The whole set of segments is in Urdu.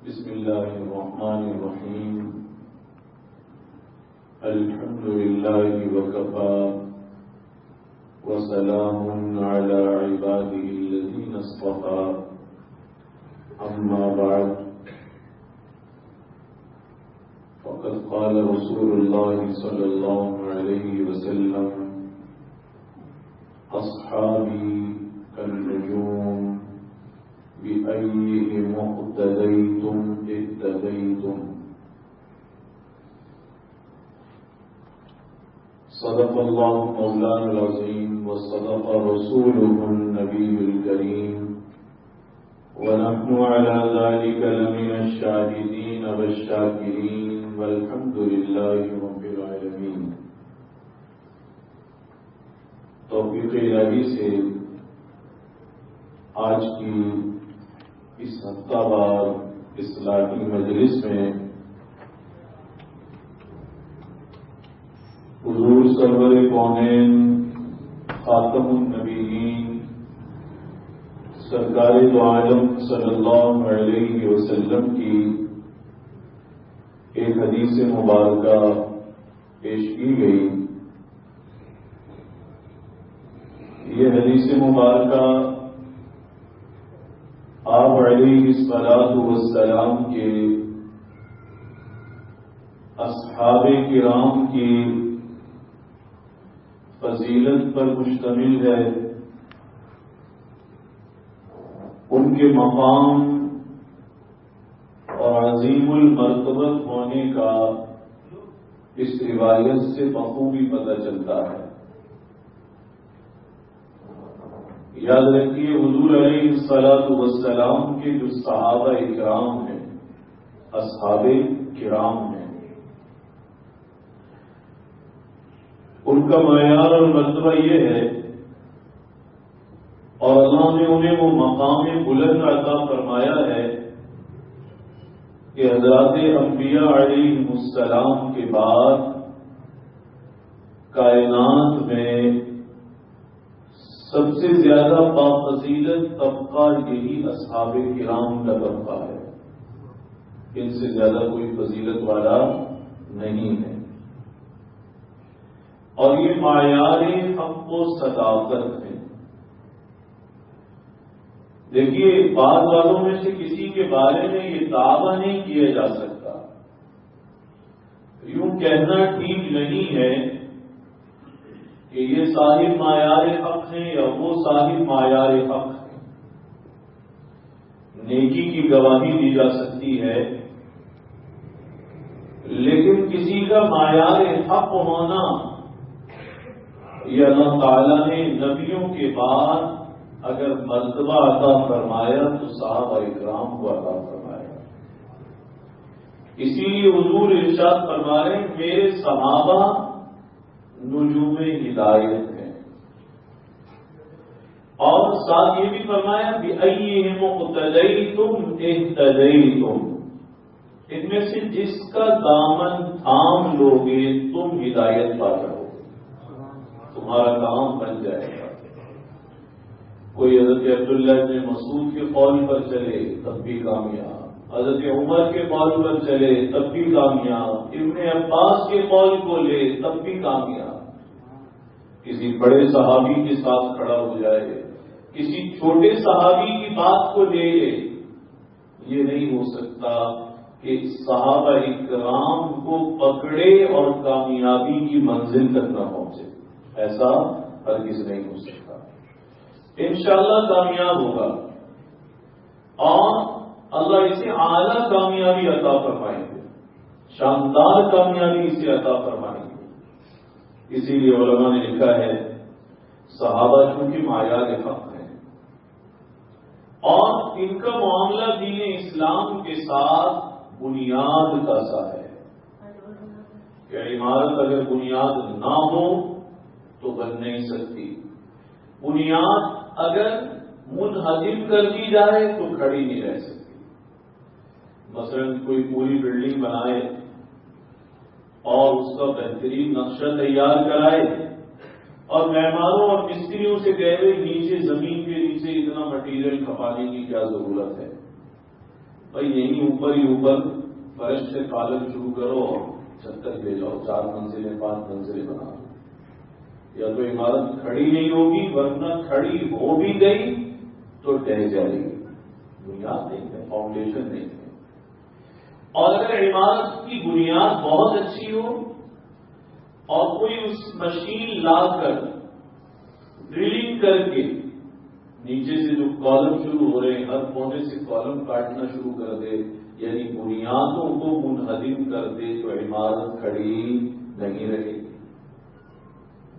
بسم الله الرحمن الرحيم. الحمد لله وكفى وسلام على عباده الذين اصطفى. أما بعد، فقد قال رسول الله صلى الله عليه وسلم: أصحابي كالنجوم بأيهم اقتديتم اهتديتم. صدق الله مولانا العظيم وصدق رسوله النبي الكريم، ونحن على ذلك لمن الشاهدين والشاكرين، والحمد لله رب العالمين. توفیق الہی سے آج کی اس ہفتہ وار اصلاحی مجلس میں حضور سرور کونین خاتم النبیین سرکار دو عالم صلی اللہ علیہ وسلم کی ایک حدیث مبارکہ پیش کی گئی. یہ حدیث مبارکہ آپ علیہ الصلاۃ والسلام کے اصحاب کرام کی فضیلت پر مشتمل ہے. ان کے مقام اور عظیم المرتبت ہونے کا اس روایت سے بخوبی پتہ چلتا ہے. یاد رکھیے، حضور علیہ الصلاۃ والسلام کے جو صحابہ کرام ہیں، اصحاب کرام ہیں، ان کا معیار اور مرتبہ یہ ہے، اور اللہ نے انہیں وہ مقام بلند عطا فرمایا ہے کہ حضرات انبیاء علیہ السلام کے بعد کائنات میں سب سے زیادہ بافضیلت طبقہ یہی اصحاب کرام کا طبقہ ہے. ان سے زیادہ کوئی فضیلت والا نہیں ہے. اور یہ معیار حق و صداقت ہے. دیکھیے، بعض والوں میں سے کسی کے بارے میں یہ دعویٰ نہیں کیا جا سکتا، یوں کہنا ٹھیک نہیں ہے کہ یہ صاحب معیار حق ہیں یا وہ صاحب معیار حق ہیں. نیکی کی گواہی دی جا سکتی ہے، لیکن کسی کا معیار حق ہونا یہ اللہ تعالیٰ نے نبیوں کے بعد اگر مرتبہ عطا فرمایا تو صحابہ اکرام کو عطا فرمایا. اسی لیے حضور ارشاد فرما رہے ہیں، میرے صحابہ نجوم ہدایت ہیں. اور ساتھ یہ بھی فرمایا بِأَيِّهِمْ اقْتَدَيْتُمْ اهْتَدَيْتُمْ. ان میں سے جس کا دامن تھام لوگے تم ہدایت پا جاؤ گے، تمہارا کام بن جائے گا. کوئی حضرت عبداللہ بن مسعود کے قول پر چلے تب بھی کامیاب، حضرت عمر کے قول پر چلے تب بھی کامیاب، ابن عباس کے قول کو لے تب بھی کامیاب. کسی بڑے صحابی کے ساتھ کھڑا ہو جائے، کسی چھوٹے صحابی کی بات کو لے لے، یہ نہیں ہو سکتا کہ صحابہ اکرام کو پکڑے اور کامیابی کی منزل تک نہ پہنچے. ایسا ہرگز نہیں ہو سکتا. انشاءاللہ کامیاب ہوگا اور اللہ اسے اعلیٰ کامیابی عطا فرمائیں گے، شاندار کامیابی اسے عطا فرمائیں گے. اسی لیے علماء نے لکھا ہے صحابہ چونکہ معیار حق ہیں اور ان کا معاملہ دین اسلام کے ساتھ بنیاد کا سا ہے کہ عمارت اگر بنیاد نہ ہو تو بن نہیں سکتی. بنیاد اگر منہدم کر دی جائے تو کھڑی نہیں رہ سکتی. مثلا کوئی پوری بلڈنگ بنائے اور اس کا بہترین نقشہ تیار کرائے اور مہمانوں اور مستریوں سے کہہ رہے نیچے زمین کے نیچے اتنا مٹیریل کھپانے کی کیا ضرورت ہے. بھائی یہیں اوپر ہی اوپر فرش سے کالم شروع کرو اور چھت تک لے جاؤ، 4 منزلیں 5 منزلیں بنا دو، یا تو عمارت کھڑی نہیں ہوگی، ورنہ کھڑی ہو بھی گئی تو ڈہ جائے گی، بنیاد نہیں ہے، فاؤنڈیشن نہیں ہے۔ اور اگر عمارت کی بنیاد بہت اچھی ہو اور کوئی اس مشین لا کر ڈرلنگ کر کے نیچے سے جو کالم شروع ہو رہے ہیں ہر کونے سے کالم کاٹنا شروع کر دے، یعنی بنیادوں کو منہدم کر دے، تو عمارت کھڑی نہیں رہے گی۔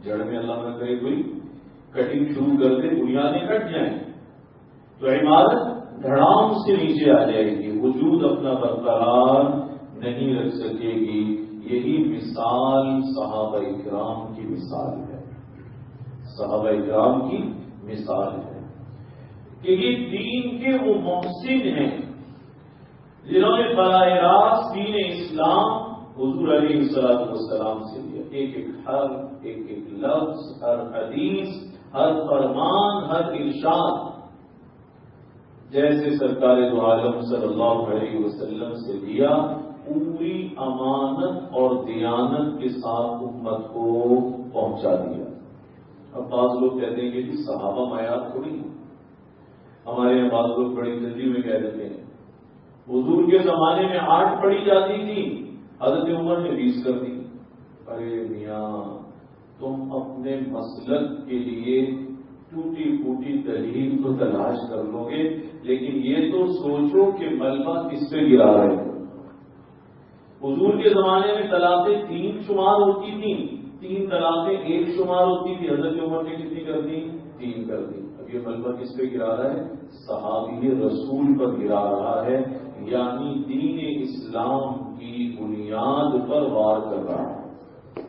جڑ میں اللہ نہ کرے کوئی کٹنگ شروع کر دے، بنیادیں کٹ جائیں تو عمارت دھڑام سے نیچے آ جائے گی، وجود اپنا برقرار نہیں رکھ سکے گی۔ یہی مثال صحابہ کرام کی مثال ہے، صحابہ کرام کی مثال ہے کہ یہ دین کے وہ محسن ہیں جنہوں نے براہ راست دین اسلام حضور علیہ السلام سے لیا، ایک ایک حرف، ایک ایک لفظ، ہر حدیث، ہر فرمان، ہر ارشاد، جیسے سرکار دو عالم صلی اللہ علیہ وسلم سے لیا، پوری امانت اور دیانت کے ساتھ امت کو پہنچا دیا۔ اب بعض لوگ کہتے ہیں کہ جی صحابہ معیار تھوڑی ہیں، ہمارے یہاں بعض لوگ بڑی جلدی میں کہہ دیتے ہیں حضور کے زمانے میں 8 پڑھی جاتی تھی، حضرت عمر نے 20 کر دی۔ ارے میاں تم اپنے مسلک کے لیے ٹوٹی پھوٹی دلیل تو تلاش کر لو گے، لیکن یہ تو سوچو کہ ملبہ کس پہ گرا رہے ہو۔ حضور کے زمانے میں طلاقیں 3 شمار ہوتی تھیں، 3 طلاقیں 1 شمار ہوتی تھی، حضرت عمر نے کتنی کر دی؟ 3 کر دی۔ اب یہ ملبہ کس پہ گرا رہا ہے؟ صحابی رسول پر گرا رہا ہے، یعنی دین اسلام کی بنیاد پر وار کر رہا ہے۔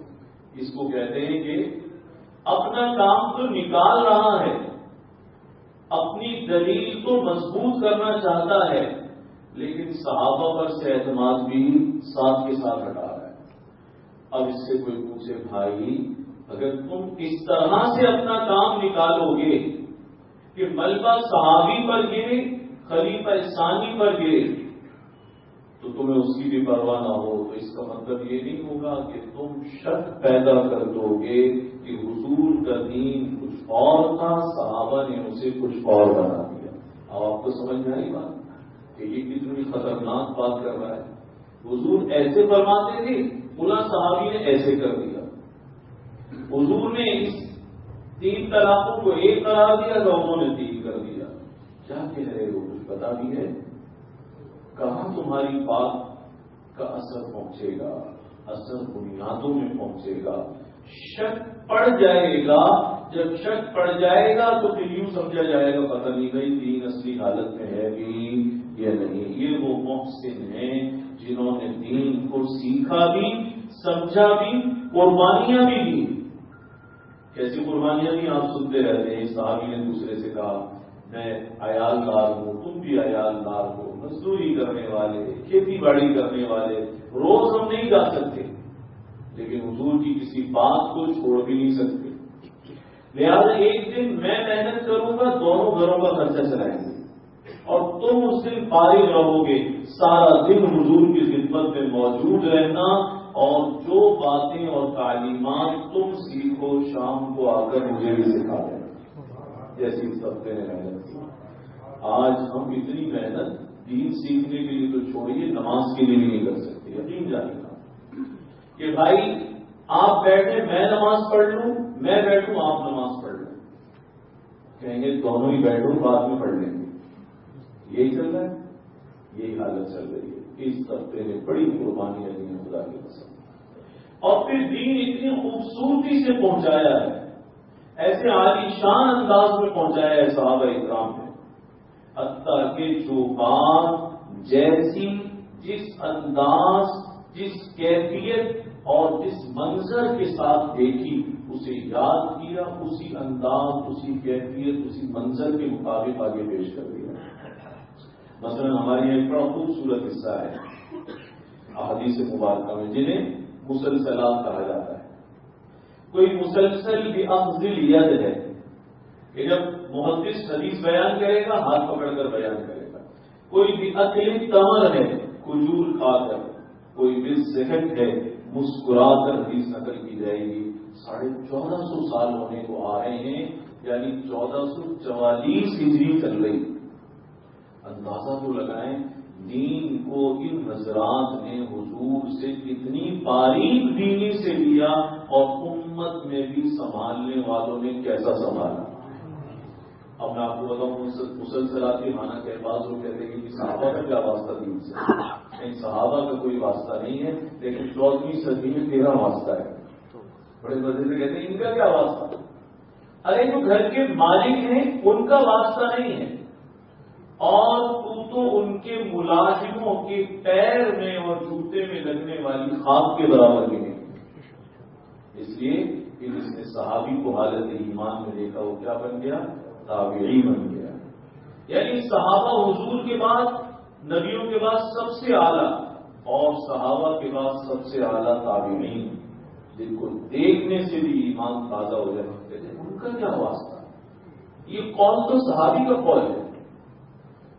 اس کو کہتے ہیں کہ اپنا کام تو نکال رہا ہے، اپنی دلیل کو مضبوط کرنا چاہتا ہے، لیکن صحابہ پر سے اعتماد بھی ساتھ کے ساتھ ہٹا رہا ہے۔ اب اس سے کوئی پوچھے بھائی اگر تم اس طرح سے اپنا کام نکالو گے کہ ملبہ صحابی پر گرے، خلیفہ ثانی پر گرے، تو تمہیں اس کی بھی پرواہ نہ ہو، تو اس کا مطلب یہ نہیں ہوگا کہ تم شک پیدا کر دو گے کہ حضور کا دین کچھ اور تھا، صحابہ نے اسے کچھ اور بنا دیا۔ اب آپ کو سمجھ میں آئی بات کہ یہ کتنی خطرناک بات کر رہا ہے؟ حضور ایسے فرماتے تھے، فلاں صحابی نے ایسے کر دیا۔ حضور نے اس 3 طلاقوں کو 1 قرار دیا، لوگوں نے 3 کر دیا۔ کیا کہہ رہے ہو؟ کچھ پتا بھی ہے؟ کہاں تمہاری بات کا اثر پہنچے گا؟ اثر بنیادوں میں پہنچے گا۔ شک پڑ جائے گا، جب شک پڑ جائے گا تو پھر یوں سمجھا جائے گا پتہ نہیں بھائی دین اصلی حالت میں ہے بھی یا نہیں۔ یہ وہ محسن ہیں جنہوں نے دین کو سیکھا بھی، سمجھا بھی، قربانیاں بھی دی۔ کیسی قربانیاں دی؟ آپ سنتے رہتے ہیں، صحابی نے دوسرے سے کہا میں عیال دار ہوں، تم بھی عیال دار ہو، مزدوری کرنے والے، کھیتی باڑی کرنے والے، روز ہم نہیں جا سکتے، لیکن حضور کی کسی بات کو چھوڑ بھی نہیں سکتے، لہذا ایک دن میں محنت کروں گا، دونوں گھروں کا خرچہ چلائیں گے، اور تم اس دن فارغ رہو گے، سارا دن حضور کی خدمت میں موجود رہنا، اور جو باتیں اور تعلیمات تم سیکھو شام کو آ کر مجھے بھی سکھا دینا، جیسی اس ہفتے نے محنت کی۔ آج ہم اتنی محنت دین سیکھنے کے لیے تو چھوڑیے، نماز کے لیے بھی نہیں کر سکتے۔ یقین جانیے کہ بھائی آپ بیٹھے میں نماز پڑھ لوں، میں بیٹھوں آپ نماز پڑھ لیں، کہیں گے دونوں ہی بیٹھو بعد میں پڑھ لیں گے۔ یہی چل رہا ہے، یہی حالت چل رہی ہے۔ اس ہفتے نے بڑی قربانیاں دی ہیں خدا کی قسم، اور پھر دین اتنی خوبصورتی سے پہنچایا ہے، ایسے عالیشان انداز میں پہنچایا ہے صحابہ اکرام نے، حتیٰ کہ جو بات جیسی جس انداز، جس کیفیت اور جس منظر کے ساتھ دیکھی اسے یاد کیا، اسی انداز، اسی کیفیت، اسی منظر کے مطابق آگے پیش کر دیا۔ مثلا ہمارے یہاں ایک بڑا خوبصورت حصہ ہے احادیث مبارکہ میں جنہیں مسلسلات کہا جاتا ہے۔ کوئی مسلسل بھی افضل ید ہے کہ جب محدث حدیث بیان کرے گا ہاتھ پکڑ کر بیان کرے گا، کوئی بھی اکلی تمر ہے کھجور کھا کر، کوئی بھی صحت ہے مسکرا کر حدیث نقل کی جائے گی۔ 1450 سال ہونے کو آ رہے ہیں، یعنی 1444 ہجری چل رہی۔ اندازہ تو لگائیں دین کو ان حضرات نے حضور سے کتنی باریک بینی سے لیا، اور امت میں بھی سنبھالنے والوں نے کیسا سنبھالا۔ اب میں آپ کو بتاؤں مسلسلات کے معنی کے بعض لوگ کہتے ہیں کہ صحابہ کا کیا واسطہ دین سے؟ نہیں، صحابہ کا کوئی واسطہ نہیں ہے، لیکن 14ویں صدی میں 13 واسطہ ہے۔ بڑے مزے سے کہتے ہیں ان کا کیا واسطہ؟ ارے جو گھر کے مالک ہیں ان کا واسطہ نہیں ہے، اور تو ان کے ملازموں کے پیر میں اور جوتے میں لگنے والی خاک کے برابر بھی نہیں۔ اس لیے کہ جس نے صحابی کو حالت ایمان میں دیکھا وہ کیا بن گیا؟ تابعی بن گیا۔ یعنی صحابہ حضور کے بعد، نبیوں کے بعد سب سے اعلیٰ، اور صحابہ کے بعد سب سے اعلیٰ تابعین، جن کو دیکھنے سے بھی ایمان تازہ ہو جاتے تھے، ان کا کیا واسطہ؟ یہ قول تو صحابی کا قول ہے،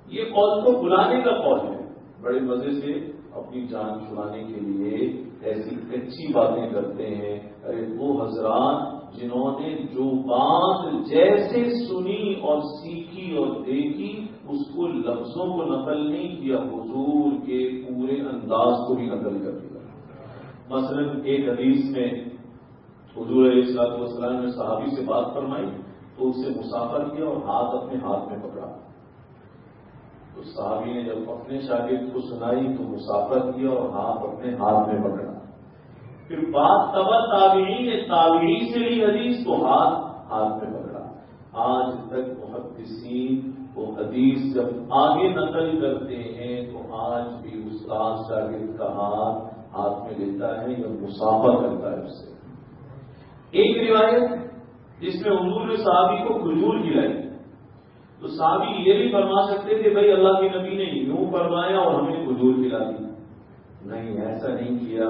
یہ قول تو بلانے کا قول ہے۔ بڑے مزے سے اپنی جان چھڑانے کے لیے ایسی اچھی باتیں کرتے ہیں۔ ارے وہ حضرات جنہوں نے جو بات جیسے سنی اور سیکھی اور دیکھی اس کو لفظوں کو نقل نہیں کیا، حضور کے پورے انداز کو بھی نقل کر دیا۔ مثلا ایک حدیث میں حضور علیہ السلام نے صحابی سے بات فرمائی تو اسے مسافر کیا اور ہاتھ اپنے ہاتھ میں پکڑا۔ تو صحابی نے جب اپنے شاگرد کو سنائی تو مسافر کیا اور ہاتھ اپنے ہاتھ میں پکڑا۔ پھر بات تابعی نے تابعی سے لی حدیث تو ہاتھ میں پکڑا۔ آج تک محدثین وہ حدیث جب آگے نقل کرتے ہیں تو آج بھی استاد شاگرد کا ہاتھ میں لیتا ہے یا مسافر کرتا ہے اس سے۔ ایک روایت جس میں حضور نے صحابی کو کھجور کھلائی تو صحابی یہ بھی فرما سکتے کہ بھائی اللہ کے نبی نے یوں فرمایا اور ہمیں کھجور کھلا دی، نہیں ایسا نہیں کیا،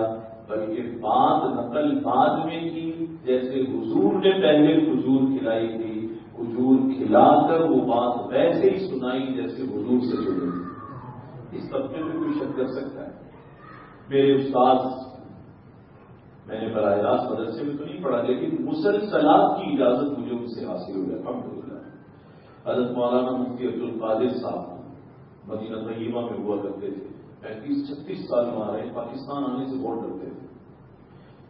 بلکہ بات نقل بعد میں کی، جیسے حضور نے پہلے کھجور کھلائی تھی، کھجور کھلا کر وہ بات ویسے ہی سنائی جیسے حضور سے سنی۔ اس طبقے میں کوئی شک کر سکتا ہے؟ میرے استاد، میں نے براہ راست مدرسے میں تو نہیں پڑھا لیکن مسلسلات کی اجازت مجھے ان سے حاصل ہو گیا الحمدللہ۔ حضرت مولانا مفتی عبدالقادر صاحب مدینہ طیبہ میں ہوا کرتے تھے، 35-36 سال وہاں رہے، پاکستان آنے سے بہت ڈرتے تھے۔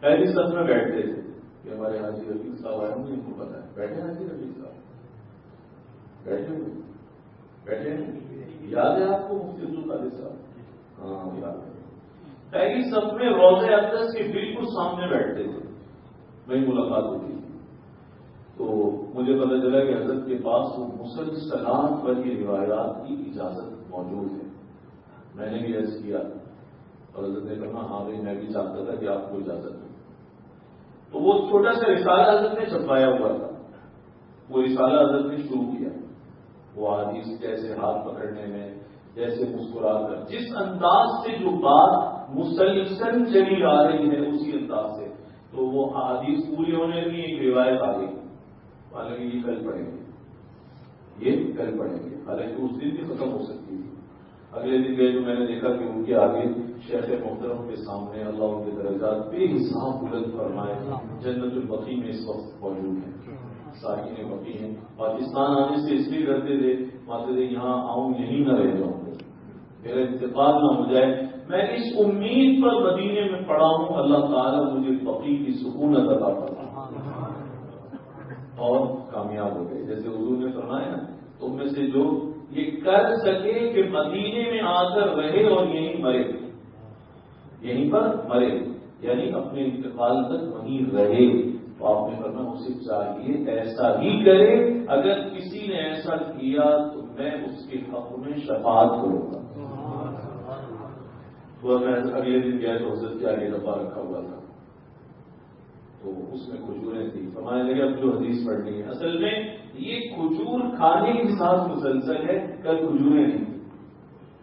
پہلی صف میں بیٹھتے تھے کہ ہمارے حاجی رفیق صاحب آئے ہوں، ان کو پتا ہے بیٹھے حاجی رفیق صاحب بیٹھے ہیں، یاد ہے آپ کو مفتی عبدالقادر صاحب؟ ہاں یاد ہے۔ پہلی صف میں روضہ اقدس کے بالکل سامنے بیٹھتے تھے، وہی ملاقات ہوتی تھی۔ تو مجھے پتہ چلا کہ حضرت کے پاس وہ مسلسلات پر یہ روایات کی اجازت موجود ہے۔ میں نے بھی عرض کیا اور حضرت نے کہا ہاں بھائی میں بھی چاہتا تھا کہ آپ کو اجازت دوں۔ تو وہ چھوٹا سا رسالہ حضرت نے چھپایا ہوا تھا، وہ رسالہ حضرت نے شروع کیا، وہ حدیث جیسے ہاتھ پکڑنے میں، جیسے مسکرا کر، جس انداز سے جو بات مسلسل چلی آ رہی ہے اسی انداز سے، تو وہ حدیث پوری ہونے کی ایک روایت آ گئی، حالانکہ یہ کل پڑھیں گے، حالانکہ اس دن بھی ختم ہو سکتی تھی۔ اگلے دن گئے تو میں نے دیکھا کہ ان کے آگے شیخ محترم کے سامنے اللہ ان کے درجات بے حساب بلند فرمائے، جنت البقیع میں اس وقت موجود ہیں، ساکن بقیع ہیں۔ پاکستان آنے سے اس لیے ڈرتے تھے، ماتے تھے یہاں آؤں یہیں نہ رہ جاؤں، میرا انتقال نہ ہو جائے۔ میں اس امید پر مدینے میں پڑا ہوں اللہ تعالیٰ مجھے بقیع کی سکونت عطا فرمائے، اور کامیاب ہو گئے۔ جیسے حضور نے فرمایا نا، تم میں سے جو یہ کر سکے کہ مدینے میں آ کر رہے اور یہیں پر مرے، یعنی اپنے انتقال تک وہیں رہے، تو آپ نے فرمایا اسے چاہیے ایسا ہی کرے، اگر کسی نے ایسا کیا تو میں اس کے حق میں شفاعت کروں گا۔ تو میں اگلے دن گیا تو حضرت کے آگے ڈبہ رکھا ہوا تھا، تو اس میں کھجوریں تھیں، فرمایا لگے اب جو حدیث پڑھنی ہے۔ اصل میں یہ کھجور کھانے کے ساتھ مسلسل ہے، کل کھجوریں نہیں،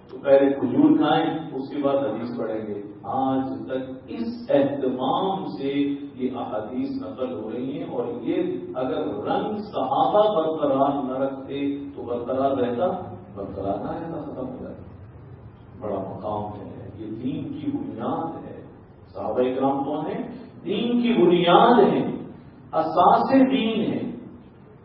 تو پہلے کھجور کھائیں اس کے بعد حدیث پڑھیں گے۔ آج تک اس اہتمام سے یہ احادیث نقل ہو رہی ہیں، اور یہ اگر رنگ صحابہ برقرار نہ رکھتے تو برقرار نہ رہتا، ختم ہو جاتا۔ یہ دین کی بنیاد ہے. صحابہ کرام کون ہیں؟ دین کی بنیاد ہیں، اساس دین ہے.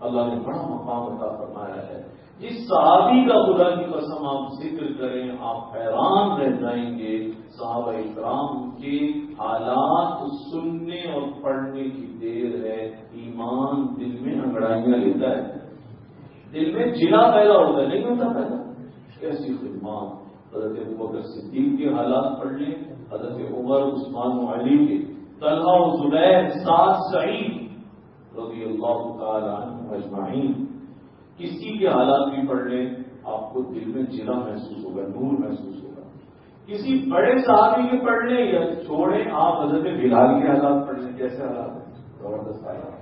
اللہ نے بڑا مقام عطا فرمایا ہے. جس صحابی کا خدا کی قسم آپ ذکر کریں آپ حیران رہ جائیں گے. صحابہ کرام کے حالات سننے اور پڑھنے کی دیر ہے. ایمان دل میں انگڑائیاں لیتا ہے، دل میں جلا پیدا ہوتا ہے، نہیں ہوتا پیدا. کیسی خدمات. حضرت ابوبکر صدیق کے حالات پڑھ لیں، حضرت عمر عثمان و علی کے، طلحہ و زبیر، سعد سعید رضی اللہ تعالی عنہ اجمعین. کسی کے حالات بھی پڑھ لیں آپ کو دل میں جلا محسوس ہوگا، نور محسوس ہوگا. کسی بڑے صحابی کے پڑھ لیں یا چھوڑیں آپ حضرت بلال کے حالات پڑھ لیں. کیسے حالات ہیں؟ زبردست حالات.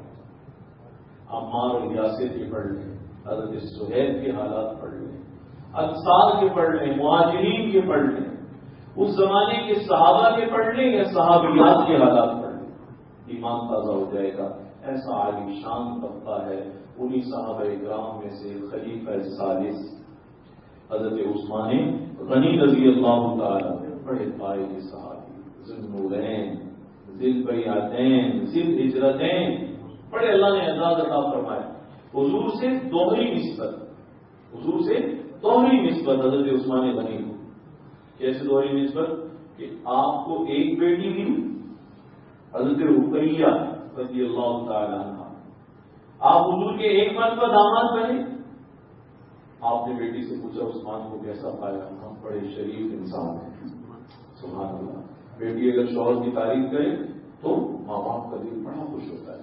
عمار اور یاسر کے پڑھ لیں، حضرت سہیل کے حالات پڑھ لیں، انصار کے پڑھ لیں، مہاجرین کے پڑھ لیں، اس زمانے کے صحابہ کے پڑھ لیں یا صحابیات کے حالات پڑھ لیں. ایمان تازہ ہو جائے گا. ایسا عالی شان طبقہ ہے. انہی صحابہ کرام میں سے خلیفہ ثالث حضرت عثمان غنی رضی اللہ تعالیٰ بڑے پائے کے صحابی، ذو النورین، ذی البیعتین، ذی الہجرتین، بڑے اللہ نے اعزاز عطا فرمایا. حضور سے دوہری نسبت، حضور سے دوہری نسبت حضرت عثمان غنی کو. کیسے دوہری نسبت؟ کہ آپ کو ایک بیٹی دی حضرت رقیہ رضی اللہ تعالیٰ عنہ، آپ حضور کے ایک مرتبہ داماد بنے. آپ نے بیٹی سے پوچھا عثمان کو کیسا پایا؟ ہم بڑے شریف انسان ہیں. سبحان اللہ. بیٹی اگر شوہر کی تعریف کرے تو ماں باپ کا دل بڑا خوش ہوتا ہے،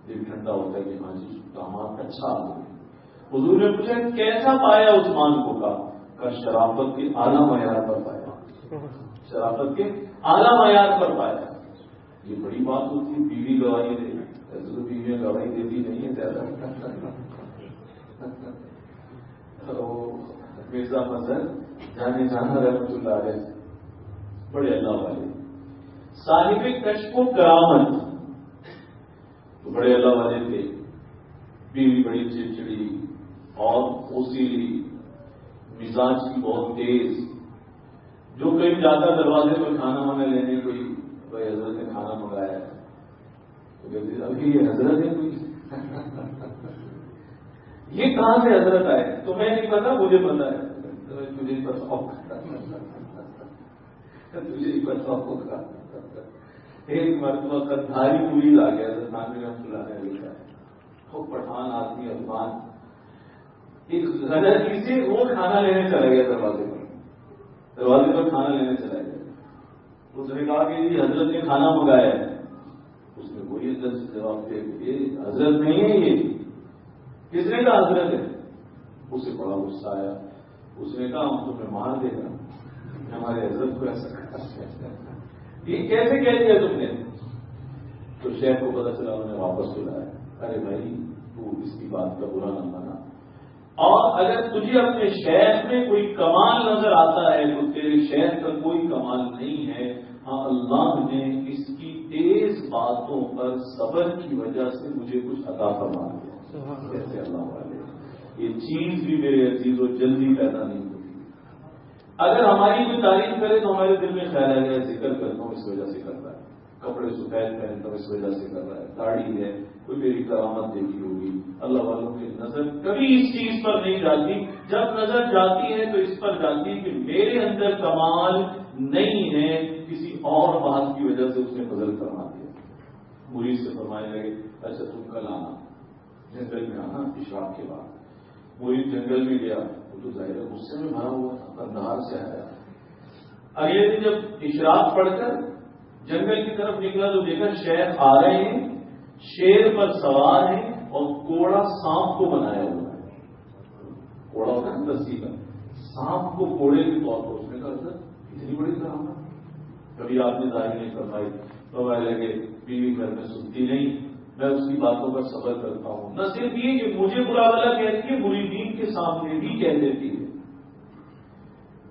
دل ٹھنڈا ہوتا ہے کہ ہاں جی داماد اچھا آدمی. حضور نے پوچھا کیسا پایا عثمان کو؟ کہا شرافت کے اعلیٰ معیار پر پایا، شرافت کے اعلیٰ معیار پر پایا. یہ بڑی بات ہوتی ہے. بیوی گواہی دے، ایسے تو بیویاں گواہی دیتی نہیں ہے زیادہ. مرزا مظہر جانے جانا رحمۃ اللہ علیہ بڑے اللہ والے، صاحب کشف و کرامت، تو بڑے اللہ والے تھے. بیوی بڑی چڑچڑی اور اوسیلی، مزاج کی بہت تیز. جو کہیں جاتا دروازے پر کھانا وانا لینے، کوئی بھائی حضرت نے کھانا منگایا ہے تو کہتے ابھی یہ حضرت ہے کوئی یہ کہاں سے حضرت آئے؟ تمہیں نہیں پتا، مجھے پتا ہے. تجھے ہی پتا تجھے ہی پتا ہوگا. ایک مرتبہ قدھاری مریض آ گیا حضرت نانوی رحمۃ اللہ نے لکھا ہے. وہ پٹھان آدمی افغان، ایک غلطی سے وہ کھانا لینے چلا گیا دروازے پر کھانا لینے چلا گیا. اس نے کہا کہ جی حضرت نے کھانا منگایا ہے. اس نے کوئی عزت سے جواب دیا کہ یہ حضرت نہیں ہے. یہ کس نے کہا حضرت ہے؟ اسے بڑا غصہ آیا. اس نے کہا ہم تمہیں مار دے گا، ہمارے حضرت کو ایسا یہ کیسے کہہ دیا تم نے؟ تو شیخ کو پتا چلا، انہوں نے واپس بلایا. ارے بھائی تو اس کی بات کا برا نہ مانا، اور اگر تجھے اپنے شیخ میں کوئی کمال نظر آتا ہے تو تیرے شیخ کا کوئی کمال نہیں ہے. ہاں اللہ نے اس کی تیز باتوں پر صبر کی وجہ سے مجھے کچھ عطا فرما دیا. کیسے اللہ والے، یہ چیز بھی میرے عزیز و جلدی پیدا نہیں ہوتی. اگر ہماری کوئی تعریف کرے تو ہمارے دل میں خیال ہے کہ ذکر کرتا ہوں اس وجہ سے کرتا ہے، کپڑے سفید پہنتا ہوں اس وجہ سے کر رہا ہے، داڑھی ہے، کوئی میری کرامت دیکھی ہوگی. اللہ والوں کی نظر کبھی اس چیز پر نہیں جاتی. جب نظر جاتی ہے تو اس پر جاتی ہے کہ میرے اندر کمال نہیں ہے، کسی اور بات کی وجہ سے اس نے بدل کروا دیا. مرید سے فرمانے لگے اچھا تم کل آنا، جنگل میں آنا اشراق کے بعد. مرید جنگل میں گیا، وہ تو ظاہر غصے میں بھرا ہوا تھا، کندھار سے آیا. اگلے دن جب اشراق پڑھ کر جنگل کی طرف نکلا تو دیکھا شیخ آ رہے ہیں، شیر پر سوار ہیں اور کوڑا سانپ کو بنایا ہوا ہے. کوڑا ہوتا ہے رسی کا، سانپ کو کوڑے کے طور پر. اس نے کہا سر اتنی بڑی کرامت کبھی آپ نے ظاہر نہیں فرمائی. تو لگے بیوی گھر میں سنتی نہیں، میں اس کی باتوں پر صبر کرتا ہوں. نہ صرف یہ کہ مجھے برا بلا کہتی ہے، مریدین کے سامنے بھی کہہ دیتی ہے.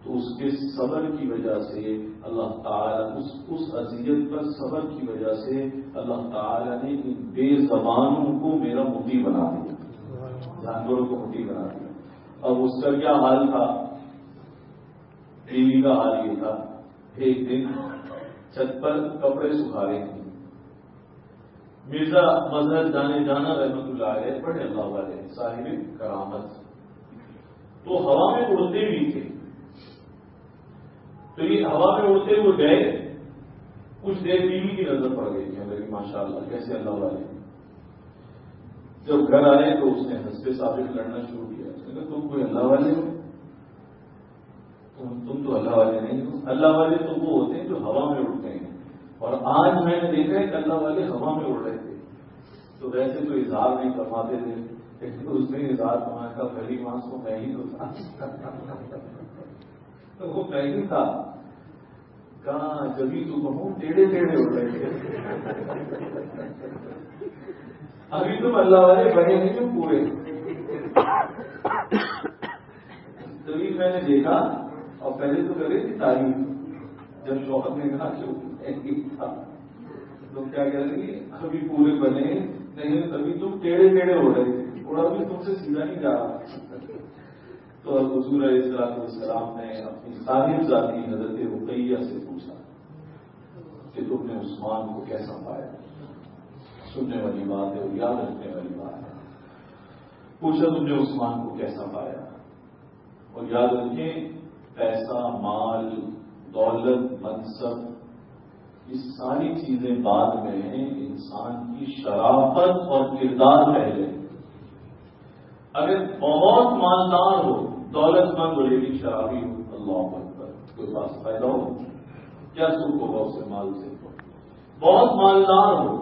تو اس کے صبر کی وجہ سے اللہ تعالیٰ اس اذیت پر صبر کی وجہ سے اللہ تعالیٰ نے ان بے زبانوں کو میرا مطیع بنا دیا، جانوروں کو مطیع بنا دیا. اب اس کا کیا حال تھا؟ بیوی کا حال یہ تھا ایک دن چھت پر کپڑے سکھا رہے تھے. مرزا مظہر جانا رحمت اللہ علیہ بڑے اللہ والے صاحب کرامت، تو ہوا میں اڑتے بھی تھے. تو یہ ہوا میں اڑتے ہوئے گئے، کچھ دیر بیوی کی نظر پڑ گئی تھی میری، ماشاء اللہ کیسے اللہ والے. جب گھر آئے تو اس نے ہنستے ثابت لڑنا شروع کیا. اس نے کہا تم کوئی اللہ والے ہو؟ تم تو اللہ والے نہیں ہو. اللہ والے تو وہ ہوتے ہیں جو ہوا میں اڑتے ہیں، اور آج میں نے دیکھا ہے کہ اللہ والے ہوا میں اڑ رہے تھے. تو ویسے تو اظہار نہیں فرماتے تھے، لیکن اس نے اظہار فرمایا کا پہلی مانس کو میں ہی تو تھا. تو وہ میں ہی تھا. کہاں جبھی تو کہوں ٹیڑھے ٹیڑھے اڑ رہے تھے. ابھی تم اللہ والے بنے نہیں جو پورے. تبھی میں نے دیکھا، اور پہلے تو کرے تھی تعریف. جب شوہر نے کہا کہ تھا تو کیا کہہ رہی ابھی پورے بنے نہیں، تبھی تم ٹیڑھے ٹیڑھے ہو رہے تھے، اڑا بھی تم سے سیدھا نہیں جا رہا. تو حضور علیہ السلام نے اپنی صاحب ذاتی حضرت رقیہ سے پوچھا کہ تم نے عثمان کو کیسا پایا. سننے والی بات ہے اور یاد رکھنے والی بات ہے. پوچھا تم نے عثمان کو کیسا پایا. اور یاد رکھیں، پیسہ، مال، دولت، منصب، یہ ساری چیزیں بعد میں ہیں، انسان کی شرافت اور کردار پہلے. اگر بہت مالدار ہو، دولت مند ہو لیکن شرابی ہو، اللہ اکبر، کوئی پاس فائدہ ہو کیا؟ سکھ ہوگا اس سے، مال سے. بہت مالدار ہو،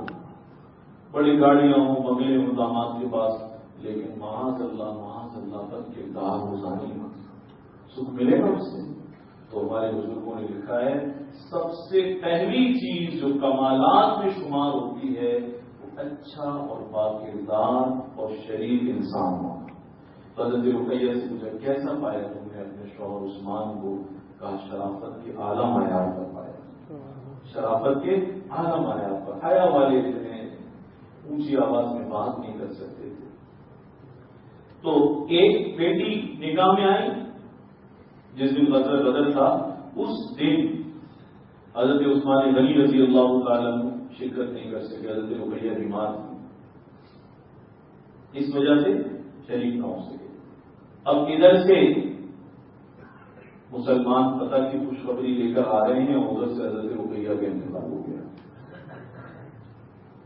بڑی گاڑیاں ہوں، بنگلے ہوں داماد کے پاس، لیکن معاذ اللہ پر کردار گزاری ہو، سکھ ملے گا اس سے؟ تو ہمارے بزرگوں نے لکھا ہے سب سے پہلی چیز جو کمالات میں شمار ہوتی ہے وہ اچھا اور باکردار اور شریف انسان ہونا. حضرت رقیہ سے مجھے کیسا پایا تم نے اپنے شوہر عثمان کو؟ کہا شرافت کے اعلیٰ معیار پر پایا. شرافت کے اعلیٰ معیار پر. حیا والے اتنے اونچی آواز میں بات نہیں کر سکتے تھے. تو ایک بیٹی نکاح میں آئی جس دن بدر تھا. اس دن حضرت عثمان غنی رضی اللہ تعالیٰ شرکت نہیں کر سکے. حضرت رقیہ بیمار تھی، اس وجہ سے شریک نہ ہو سکے. اب ادھر سے مسلمان پتہ کی خوشخبری لے کر آ رہے ہیں، ادھر سے حضرت رقیہ کا انتقال ہو گیا.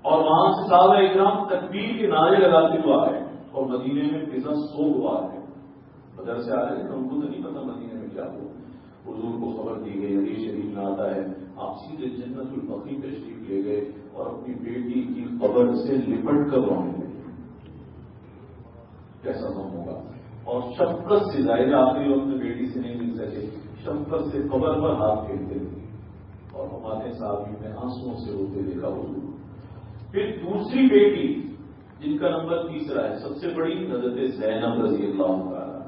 اور وہاں سے صحابہ اکرام تکبیر کے نعرے لگاتے ہوئے آ رہے ہیں، اور مدینے میں فضا سوگوار ہے. بدر سے آ رہے ہیں تو ان کو تو نہیں پتا مدینے میں کیا ہوا. حضور کو خبر دی گئی، حدیث شریف میں آتا ہے آپ سیدھے جنت البقیع تشریف لے گئے اور اپنی بیٹی کی قبر سے لپٹ کر رونے لگے. کیسا غم ہوگا. اور شفقت سے ظاہر آخری وقت میں بیٹی سے نہیں مل سکے، شفقت سے قبر پر ہاتھ پھیرتے تھے اور ہمارے صاحب میں آنسوؤں سے روتے دیکھا حضور. پھر دوسری بیٹی جن کا نمبر تیسرا ہے، سب سے بڑی حضرت زینب رضی اللہ تعالیٰ،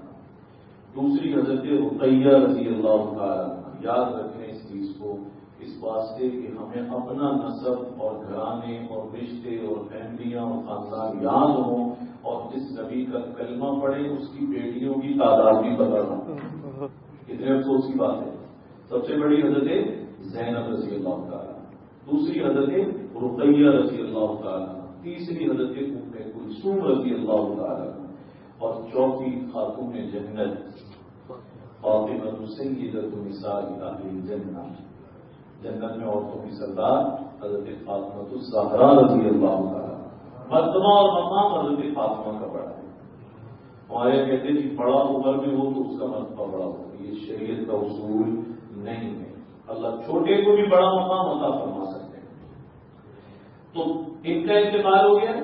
دوسری حضرت رقیہ رضی اللہ تعالیٰ. یاد رکھیں اس چیز کو، اس واسطے کہ ہمیں اپنا نسب اور گھرانے اور رشتے اور فیملیاں اور خاندان یاد ہوں، اور جس نبی کا کلمہ پڑھے اس کی بیٹیوں کی تعداد بھی پتہ ہو. کتنے افسوس کی بات ہے. سب سے بڑی حضرت زینب رضی اللہ تعالیٰ، دوسری حضرت رقیہ رضی اللہ تعالیٰ، تیسری حضرت ام کلثوم رضی اللہ تعالیٰ، اور چوتھی خاتون جنت فاطمہ سیدۃ نساء اہل الجنہ، جنت میں عورتوں کی سردار حضرت فاطمہ الزہرا رضی اللہ تعالیٰ. مرتبہ اور مقام حضرت فاطمہ کا بڑا ہے. ہمارے کہتے ہیں کہ بڑا عمر میں ہو تو اس کا مرتبہ بڑا ہو، یہ شریعت کا اصول نہیں ہے. اللہ چھوٹے کو بھی بڑا مقام عطا فرما سکتے ہیں. تو ان کا انتقال ہو گیا.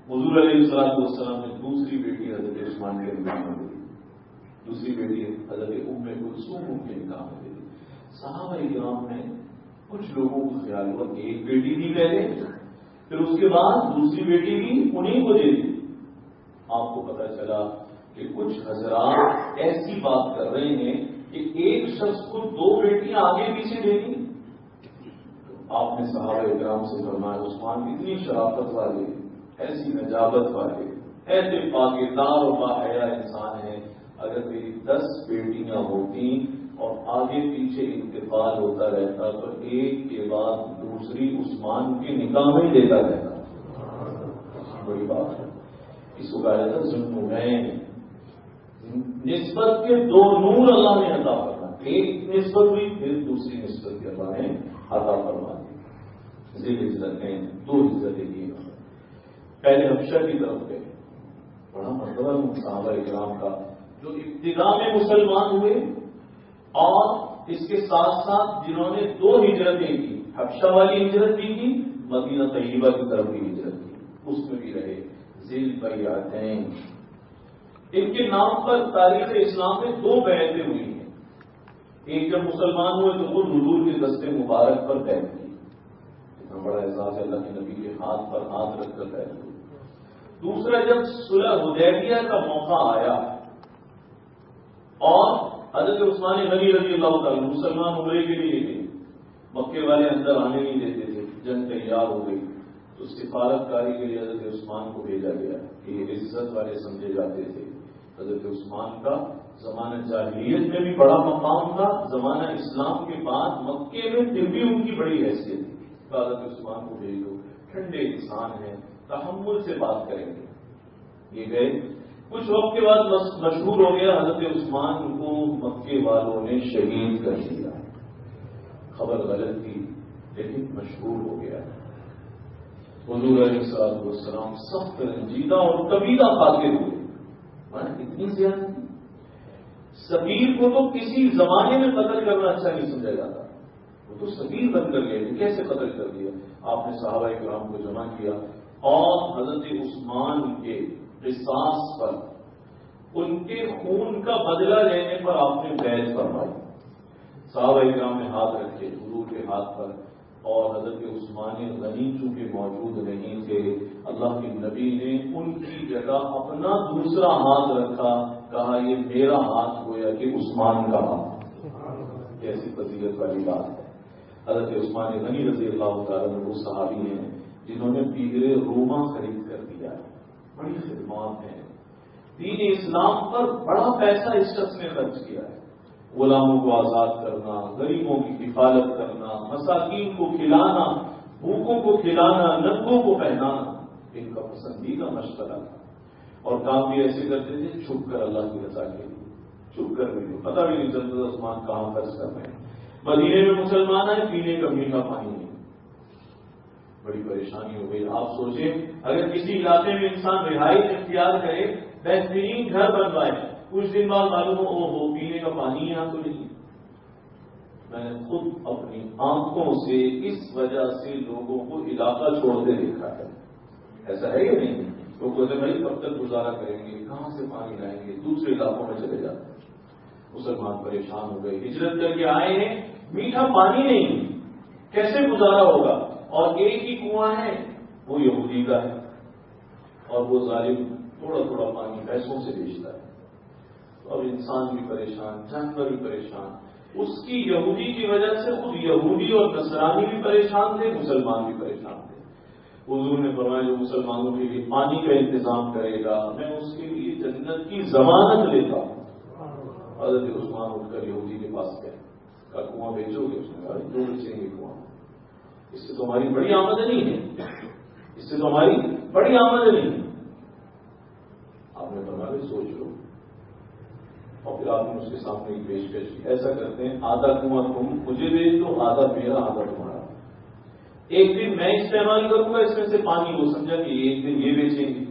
حضور علیہ السلام نے دوسری بیٹی حضرت عثمان کے نکاح میں دی، دوسری بیٹی حضرت ام کلثوم کے نکاح میں دی. صحابہ کرام میں کچھ لوگوں کو خیال ہوا ایک بیٹی دی پہلے، پھر اس کے بعد دوسری بیٹی بھی انہیں کو دے دی. آپ کو پتا چلا کہ کچھ حضرات ایسی بات کر رہے ہیں کہ ایک شخص کو دو بیٹیاں آگے پیچھے دے دی. آپ نے صحابہ اکرام سے فرمایا عثمان اتنی شرافت والے، ایسی نجابت والے، ایسے پاکیزار و باحیا انسان ہیں، اگر میری 10 بیٹیاں ہوتی اور آگے پیچھے ان کے استقبال ہوتا رہتا تو ایک کے بعد دوسری عثمان کے نکاح میں دیتا رہتا. بڑی بات ہے. اس کو کہا جاتا ہے ذوالنورین. نسبت کے دو نور اللہ نے عطا فرما. ایک نسبت ہوئی پھر دوسری نسبت کے اللہ نے عطا فرما دی. ذی العزتین دو عزتیں دی. پہلے حبشہ کی طرف گئے. بڑا مرتبہ صحابہ کرام کا جو ابتدا میں مسلمان ہوئے اور اس کے ساتھ ساتھ جنہوں نے دو ہجرتیں کی. حبشہ والی ہجرت بھی کی, مدینہ طیبہ کی طرف بھی ہجرت کی, اس میں بھی رہے. ذی البیعتین. ان کے نام پر تاریخ اسلام میں دو بیعتیں ہوئی ہیں. ایک جب مسلمان ہوئے تو خود حضور کے دستے مبارک پر بیعت کی. اتنا بڑا اعزاز اللہ کے نبی کے ہاتھ پر ہاتھ رکھ کر بیعت ہوئی. دوسرا جب صلح حدیبیہ کا موقع آیا اور حضرت عثمان غنی رضی اللہ تعالیٰ مسلمان عمرے کے لیے گئے. مکے والے اندر آنے نہیں دیتے تھے. جنگ تیار ہو گئی تو سفارت کاری کے لیے حضرت عثمان کو بھیجا گیا کہ یہ عزت والے سمجھے جاتے تھے. حضرت عثمان کا زمانہ جاہلیت میں بھی بڑا مقام تھا, زمانہ اسلام کے بعد مکے میں پھر بھی ان کی بڑی حیثیت تھی. حضرت عثمان کو بھیج دو, ٹھنڈے انسان ہیں, تحمل سے بات کریں گے. یہ گئے. کچھ وقت کے بعد مشہور ہو گیا حضرت عثمان کو مکے والوں نے شہید کر دیا. خبر غلط تھی لیکن مشہور ہو گیا. حضور علیہ السلام سخت رنجیدہ اور کبیرہ خاطر ہوئے. اتنی زیادہ سبیر کو تو کسی زمانے میں قتل کرنا اچھا نہیں سمجھا جاتا. وہ تو سبیر بن کر گئے, کیسے قتل کر دیا. آپ نے صحابہ کرام کو جمع کیا اور حضرت عثمان کے قصاص پر, ان کے خون کا بدلہ لینے پر آپ نے بیعت فرمائی. صحابہ کرام نے ہاتھ رکھے حضور کے ہاتھ پر اور حضرت عثمان غنی چونکہ موجود نہیں تھے, اللہ کے نبی نے ان کی جگہ اپنا دوسرا ہاتھ رکھا. کہا یہ میرا ہاتھ گویا کہ عثمان کا ہاتھ. کیسی فضیلت والی بات ہے. حضرت عثمان غنی رضی اللہ تعالیٰ عنہ وہ صحابی ہیں جنہوں نے پیغرے روما خرید کر دیا ہے. بڑی خدمات ہیں. دین اسلام پر بڑا پیسہ اس شخص نے خرچ کیا ہے. غلاموں کو آزاد کرنا, غریبوں کی کفالت کرنا, مساکین کو کھلانا, بھوکوں کو کھلانا, ننگوں کو پہنانا ان کا پسندیدہ مشغلہ تھا. اور کام بھی ایسے کرتے تھے چھپ کر اللہ کی رضا کے لیے. چھپ کر بھی پتہ بھی نہیں چلتا عثمان کہاں خرچ کر رہے ہیں. مدینے میں مسلمان ہیں, پینے کا میٹھا پانی نہیں. بڑی پریشانی ہو گئی. آپ سوچیں اگر کسی علاقے میں انسان رہائش اختیار کرے, بہترین گھر بنوائے, کچھ دن بعد معلوم ہو پینے کا پانی یہاں تو نہیں. میں نے خود اپنی آنکھوں سے اس وجہ سے لوگوں کو علاقہ چھوڑتے دیکھا ہے. ایسا ہے یا نہیں؟ تو کہتے بھائی کب تک گزارا کریں گے, کہاں سے پانی لائیں گے, دوسرے علاقوں میں چلے جاتے ہیں. مسلمان پریشان ہو گئے, ہجرت کر کے آئے ہیں, میٹھا پانی نہیں, کیسے گزارا ہوگا. اور ایک ہی کنواں ہے وہ یہودی کا ہے اور وہ ظالم تھوڑا تھوڑا پانی پیسوں سے بیچتا ہے. اب انسان بھی پریشان, جانور بھی پریشان. اس کی یہودی کی وجہ سے خود یہودی اور نصرانی بھی پریشان تھے, مسلمان بھی پریشان تھے. حضور نے فرمایا جو مسلمانوں کے لیے پانی کا انتظام کرے گا میں اس کے لیے جنت کی ضمانت لیتا ہوں. حضرت عثمان اٹھ کر یہودی کے پاس گئے. کا کنواں بیچو گے؟ اس نے کہا جو بیچیں گے کنواں, اس سے تو ہماری بڑی آمدنی ہے, اس سے تو ہماری بڑی آمدنی ہے. آپ نے فرمایا سوچ لو. اور پھر آپ نے اس کے سامنے ایک پیشکش کی. ایسا کرتے ہیں آدھا کنواں تم مجھے بیچ دو, آدھا میرا, آدھا تمہارا. ایک دن میں استعمال کروں گا اس میں سے پانی. وہ سمجھا کہ ایک دن یہ بیچیں گے.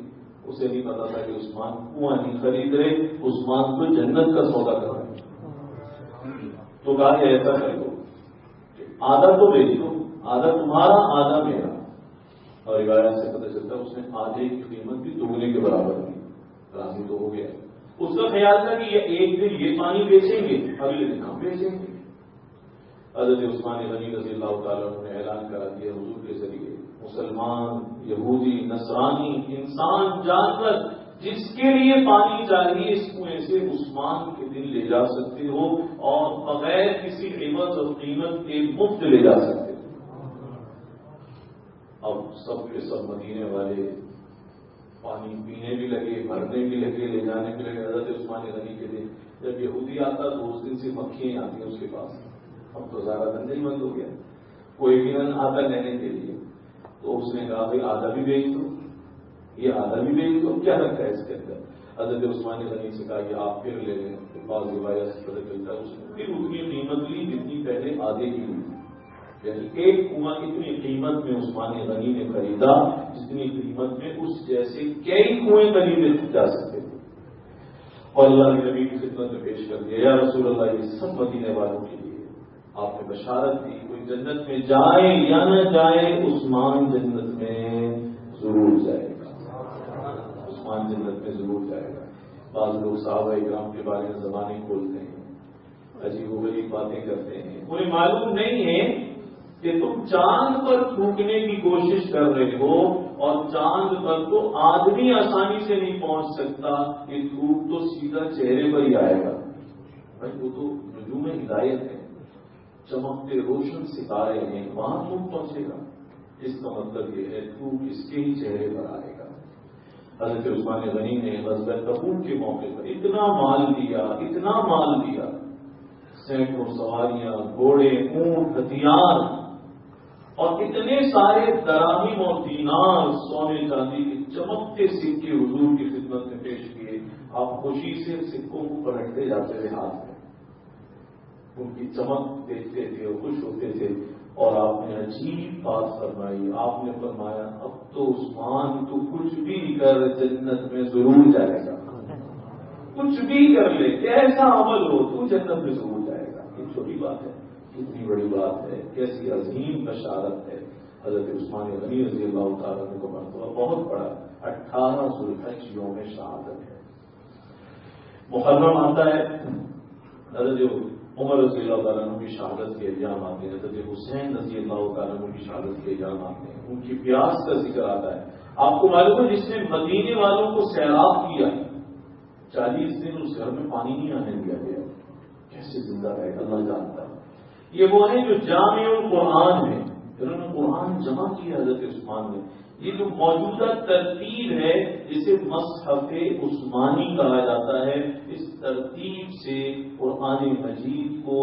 اسے نہیں پتا تھا کہ عثمان کنواں نہیں خرید رہے, عثمان کو جنت کا سودا کر رہے. تو کہا کہ ایسا کر دو, آدھا تو بیچ دو, آدھا تمہارا, آدھا میرا. اور روایت سے پتہ چلتا ہے اس نے آدھے کی قیمت بھی دوگنے کے برابر کی. راضی تو ہو گیا. اس کا خیال تھا کہ یہ ایک دن یہ پانی بیچیں گے, اگلے دن ہم بیچیں گے. حضرت عثمان غنی رضی اللہ تعالیٰ نے اعلان کرا دیا حضور کے ذریعے, مسلمان, یہودی, نصرانی, انسان, جانور جس کے لیے پانی چاہیے اس کنویں سے عثمان کے دل لے جا سکتے ہو اور بغیر کسی قیمت اور قیمت کے مفت لے جا سکتے ہو. اب سب کے سب مدینے والے پانی پینے بھی لگے, بھرنے بھی لگے, لے جانے بھی لگے. حضرت عثمان غنی کے دن جب یہودی آتا تو اس دن سے مکھیاں آتی ہیں اس کے پاس, اب تو زیادہ دھندہ ہی بند ہو گیا، کوئی بھی آدھا لینے کے لیے، تو اس نے کہا بھائی آدھا بھی بیچ دو، یہ آدھا بھی بیچ دو، کیا رکھا ہے اس کے اندر؟ حضرت عثمان غنی سے کہا کہ آپ پھر لے لیں، بعض روایات سے پتہ چلتا ہے اس نے پھر اتنی قیمت لی جتنی پہلے آدھے کی ہوئی، یعنی ایک کنواں اتنی قیمت میں عثمان غنی نے خریدا جتنی قیمت میں اس جیسے کئی کنویں خریدے جا سکتے تھے، اور اللہ نے نبی کی خدمت میں پیش کر دیا، یا رسول اللہ یہ سب مدینے والوں کے لیے آپ نے بشارت دی، کوئی جنت میں جائے یا نہ جائے عثمان جنت میں ضرور جائے گا، عثمان جنت میں ضرور جائے گا۔ بعض لوگ صحابہ اکرام کے بارے میں زبانیں کھولتے ہیں، عجیب و غریب باتیں کرتے ہیں، انہیں معلوم نہیں ہے کہ تم چاند پر تھوکنے کی کوشش کر رہے ہو، اور چاند پر تو آدمی آسانی سے نہیں پہنچ سکتا، یہ تھوک تو سیدھا چہرے پر ہی آئے گا، بھائی وہ تو نجوم ہدایت ہے، چمکتے روشن ستارے ہیں، وہاں تھوک پہنچے گا، اس کا مطلب یہ ہے تھوک اس کے ہی چہرے پر آئے گا۔ حضرت عثمان غنی نے غزوہ تبوک کے موقع پر اتنا مال دیا، سینکڑوں سواریاں، گھوڑے، اونٹ، ہتھیار، اور اتنے سارے دراہیم اور دینار سونے چاندی کے چمکتے سکے حضور کی خدمت میں پیش کیے۔ آپ خوشی سے سکوں کو پلٹتے جاتے تھے ہاتھ میں، ان کی چمک دیکھتے تھے اور خوش ہوتے تھے، اور آپ نے عجیب بات فرمائی، آپ نے فرمایا اب تو عثمان تو کچھ بھی کر جنت میں ضرور جائے گا، کچھ بھی کر لے، کیسا عمل ہو تو جنت میں ضرور جائے گا۔ یہ چھوٹی بات ہے، کتنی بڑی بات ہے، کیسی عظیم بشارت ہے۔ حضرت عثمان غنی رضی اللہ تعالیٰ کو مرتبہ بہت بڑا 18 ذوالحج یوم شہادت ہے، محرم آتا ہے، حضرت عمر رضی اللہ تعالیٰ عنہ کی شہادت کے ایام آتے ہیں، حضرت حسین رضی اللہ تعالیٰ عنہ کی شہادت کے ایام آتے ہیں، ان کی پیاس کا ذکر آتا ہے۔ آپ کو معلوم ہے جس نے مدینے والوں کو سیراب کیا 40 دن اس گھر میں پانی نہیں آنے دیا گیا، کیسے زندہ رہے اللہ جانتا ہے۔ یہ وہ ہیں جو جامع القرآن ہیں، جنہوں نے قرآن جمع کیا حضرت عثمان نے۔ یہ جو موجودہ ترتیب ہے جسے مصحف عثمانی کہا جاتا ہے، اس ترتیب سے قرآن مجید کو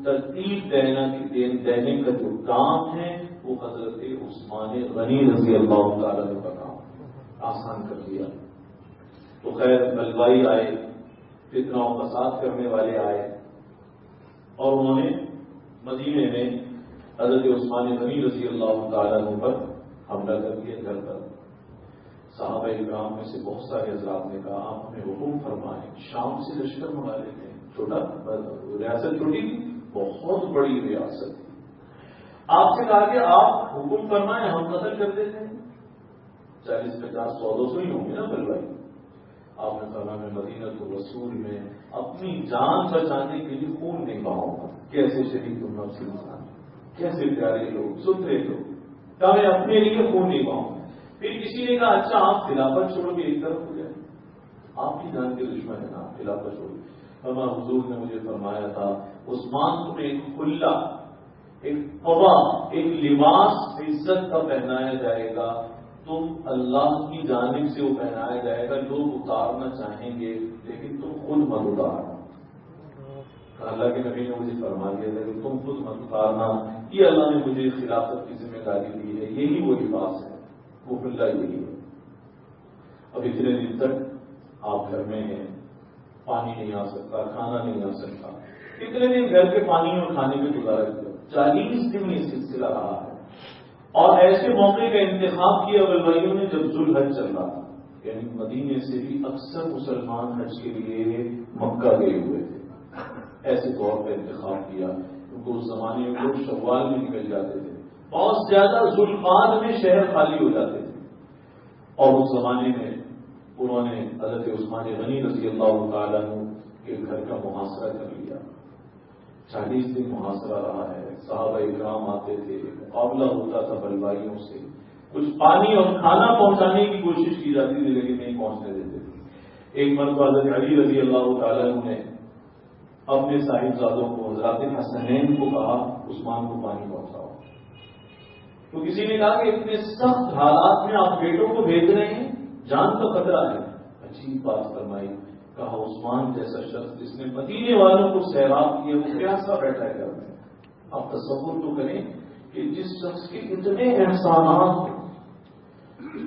ترتیب دینے کا جو کام ہے وہ حضرت عثمان غنی رضی اللہ تعالیٰ کا کام آسان کر دیا۔ تو خیر بلوائی آئے، فتنہ و فساد کرنے والے آئے، اور انہوں نے مدینے میں حضرت عثمان غنی رضی اللہ تعالیٰ عنہ پر حملہ کر دیا گھر پر۔ صحابہ اکرام میں سے بہت سارے حضرات نے کہا آپ ہمیں حکم فرمائیں، شام سے لشکر منگا لیتے ہیں، چھوٹا ریاست چھوٹی تھی، بہت بڑی ریاست تھی، آپ سے کہا کہ آپ حکم فرمائیں ہم قتل کر دیتے ہیں، 40، 50، 100، 200 ہی ہوں گے نا بلوائی۔ آپ نے فرمایا میں مدینہ رسول میں اپنی جان بچانے کے لیے خون نہیں بہاؤں گا۔ کیسے شریف تم نفس انسان، کیسے پیارے لوگ، ستھرے لوگ، کہا میں اپنے لیے خون نہیں بہاؤں گا۔ پھر کسی نے کہا اچھا آپ خلافت چھوڑو گے، ایک طرف ہو جائے، آپ کی جان کے دشمن ہے نا، آپ خلافت چھوڑو۔ فرمایا حضور نے مجھے فرمایا تھا عثمان تمہیں ایک کھلا، ایک قبا، ایک لباس عزت کا پہنایا جائے گا، تم اللہ کی جانب سے وہ پہنایا جائے گا، لوگ اتارنا چاہیں گے لیکن تم خود مت اتارنا۔ اللہ کے نبی نے مجھے فرما دیا تھا کہ تم خود مت اتارنا، یہ اللہ نے مجھے خلافت کی ذمہ داری دی ہے، یہی وہ لباس ہے، وہ کھلا یہی ہے۔ اب اتنے دن تک آپ گھر میں ہیں، پانی نہیں آ سکتا، کھانا نہیں آ سکتا، اتنے دن گھر کے پانی اور کھانے میں گزارا کیا، 40 دن یہ سلسلہ رہا ہے۔ اور ایسے موقع کا انتخاب کیا بلوائیوں نے جب ذوالحج چل رہا تھا، یعنی مدینے سے بھی اکثر مسلمان حج کے لیے مکہ گئے ہوئے تھے، ایسے طور پر انتخاب کیا کیونکہ اس زمانے میں لوگ شوال میں نکل جاتے تھے، بہت زیادہ ذوالقعدہ میں شہر خالی ہو جاتے تھے، اور اس زمانے میں انہوں نے حضرت عثمان غنی رضی اللہ تعالیٰ عنہ کے گھر کا محاصرہ کر لیا۔ 40 دن محاصرہ رہا ہے، صحابہ اکرام آتے تھے، مقابلہ ہوتا تھا بلوائیوں سے، کچھ پانی اور کھانا پہنچانے کی کوشش کی جاتی تھی لیکن نہیں پہنچنے دیتے تھے۔ ایک مرتبہ حضرت علی رضی اللہ تعالیٰ عنہ نے اپنے صاحبزادوں کو حضرات حسنین کو کہا عثمان کو پانی پہنچاؤ، تو کسی نے کہا کہ اتنے سخت حالات میں آپ بیٹوں کو بھیج رہے ہیں، جان کا خطرہ ہے۔ عجیب بات فرمائی، کہا عثمان جیسا شخص جس نے مدینے والوں کو سیراب کیا وہ پیاسا بیٹھا ہے گھر میں، آپ تصور تو کریں کہ جس شخص کے اتنے احسانات،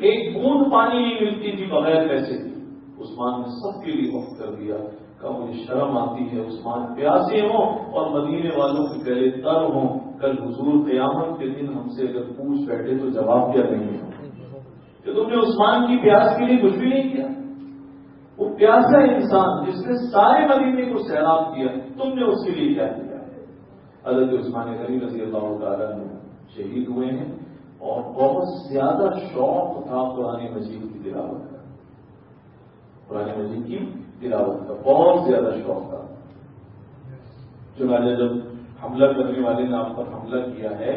ایک بوند پانی نہیں ملتی تھی بغیر پیسے کی، عثمان نے سب کے لیے وقف کر دیا. کہ مجھے شرم آتی ہے عثمان پیاسے ہوں اور مدینے والوں کے گلے تر ہوں، کل حضور قیامت کے دن ہم سے اگر پوچھ بیٹھے تو جواب کیا نہیں ہے کہ تم نے عثمان کی پیاس کے لیے کچھ بھی نہیں کیا. وہ پیاسا انسان جس نے سارے مدینے کو سیراب کیا، تم نے اس کے لیے کیا کیا؟ حضرت عثمان غنی رضی اللہ تعالیٰ نے شہید ہوئے ہیں اور بہت زیادہ شوق تھا قرآن مجید کی تلاوت کا. قرآن مجید کی تلاوت کا بہت زیادہ شوق تھا. چنانچہ جب حملہ کرنے والے نے آپ پر حملہ کیا ہے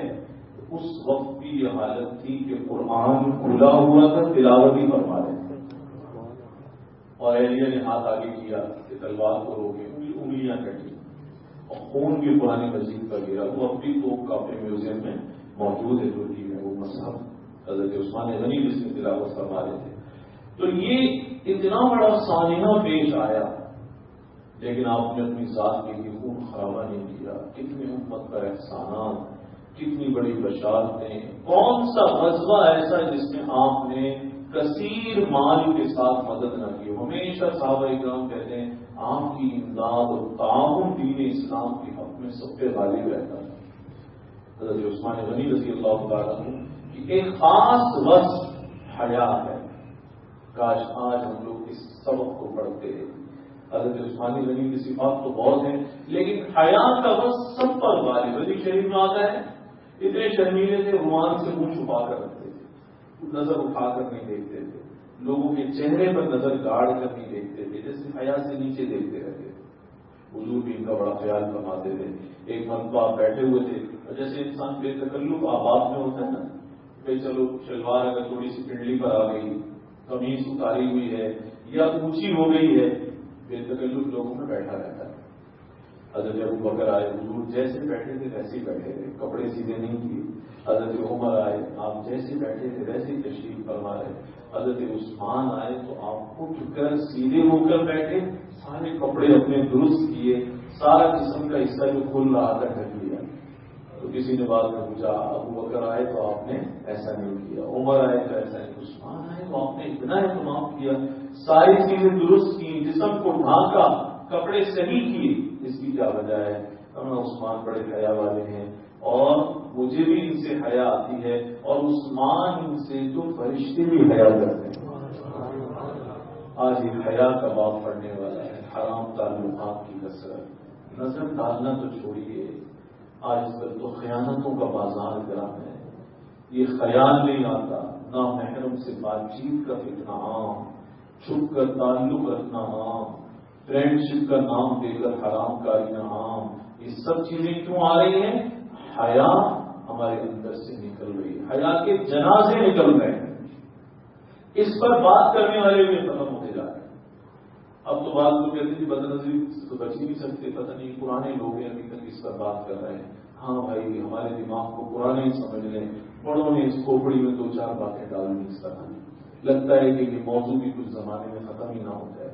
تو اس وقت کی یہ حالت تھی کہ قرآن کھلا ہوا تھا، تلاوت ہی فرما رہے تھے. اور اہلیہ نے ہاتھ آگے کیا کہ تلوار کو روکے، انگلیاں کٹی اور خون بھی قرآن مجید پر گرا. وہ اب بھی تو اپنے میوزیم میں موجود ہے ترکی میں، وہ مصحف حضرت عثمان غنی جس میں تلاوت فرما رہے تھے. تو یہ اتنا بڑا سانحہ پیش آیا، لیکن آپ نے اپنی ذات کے لیے خون خرابہ نہیں کیا. کتنی امت پر احسانات، کتنی بڑی بشارتیں. کون سا غزوہ ایسا جس میں آپ نے کثیر مال کے ساتھ مدد نہ کی؟ ہمیشہ صحابہ اکرام کہتے ہیں آپ کی امداد اور تعاون دین اسلام کے حق میں سب پہ غالب رہتا ہے. حضرت عثمان غنی رضی اللہ تعالیٰ کی ایک خاص وصف حیا ہے. کاش آج ہم لوگ اس سبق کو پڑھتے ہیں. حضرت عثمان غنی کی صفات تو بہت ہیں، لیکن حیا کا وصف سب پر غالب. حدیث شریف میں آتا ہے اتنے شرمیلے تھے، رومان سے منہ چھپا کر رکھتے تھے، نظر اٹھا کر نہیں دیکھتے تھے، لوگوں کے چہرے پر نظر گاڑ کر نہیں دیکھتے تھے، جیسے حیا سے نیچے دیکھتے رہتے تھے. حضور بھی ان کا بڑا خیال فرماتے تھے. ایک مرتبہ آپ بیٹھے ہوئے تھے، جیسے انسان بے تکلف آباد میں ہوتا ہے نا، کہ چلو شلوار اگر تھوڑی سی پنڈلی پر آ گئی، قمیص اتاری ہوئی ہے یا اونچی ہو گئی ہے، بے تکلف لوگوں میں بیٹھا رہتا ہے. حضرت ابو بکر آئے، حضور جیسے بیٹھے تھے ویسے ہی بیٹھے تھے، کپڑے سیدھے نہیں کیے. حضرت عمر آئے، آپ جیسے بیٹھے تھے ویسے ہی تشریف فرما رہے. حضرت عثمان آئے تو آپ اٹھ کر سیدھے ہو کر بیٹھے، سارے کپڑے اپنے درست کیے، سارا جسم کا حصہ جو کھل رہا تھا ڈھک لیا. تو کسی نے بعد میں پوچھا ابو بکر آئے تو آپ نے ایسا نہیں کیا، عمر آئے تو ایسا نہیں، عثمان آئے تو آپ نے اتنا اہتمام کیا، ساری چیزیں درست کی، جسم کو ڈھانکا، کپڑے صحیح کیے. اس کی کیا وجہ ہے؟ عثمان بڑے حیا والے ہیں اور مجھے بھی ان سے حیا آتی ہے، اور عثمان سے تو فرشتے بھی حیا کرتے ہیں. آج یہ حیا کا باب پڑھنے والا ہے. حرام تعلقات کی کثرت، نظر ڈالنا تو چھوڑیے، آج کل تو خیانتوں کا بازار گرم ہے. یہ خیال نہیں آتا، نہ محرم سے بات چیت کا فتنہ عام، چھپ کر تعلق رکھنا عام، فرینڈ شپ کا نام دے کر حرام کاری نہ عام. یہ سب چیزیں کیوں آ رہی ہیں؟ حیا ہمارے اندر سے نکل رہی ہے، حیا کے جنازے نکل رہے ہیں. اس پر بات کرنے والے بھی ختم ہوتے جا رہے ہیں. اب تو بعض لوگ کہتے ہیں بد نظری تو بچ ہی نہیں سکتے، پتہ نہیں پرانے لوگ ہیں ابھی تک اس پر بات کر رہے ہیں. ہاں بھائی، ہمارے دماغ کو پرانے ہی سمجھ لیں، بڑوں نے اس کھوپڑی میں 2-4 باتیں ڈالنی اس طرح. لگتا ہے کہ یہ موضوع بھی کچھ زمانے میں ختم ہی نہ ہو جائے.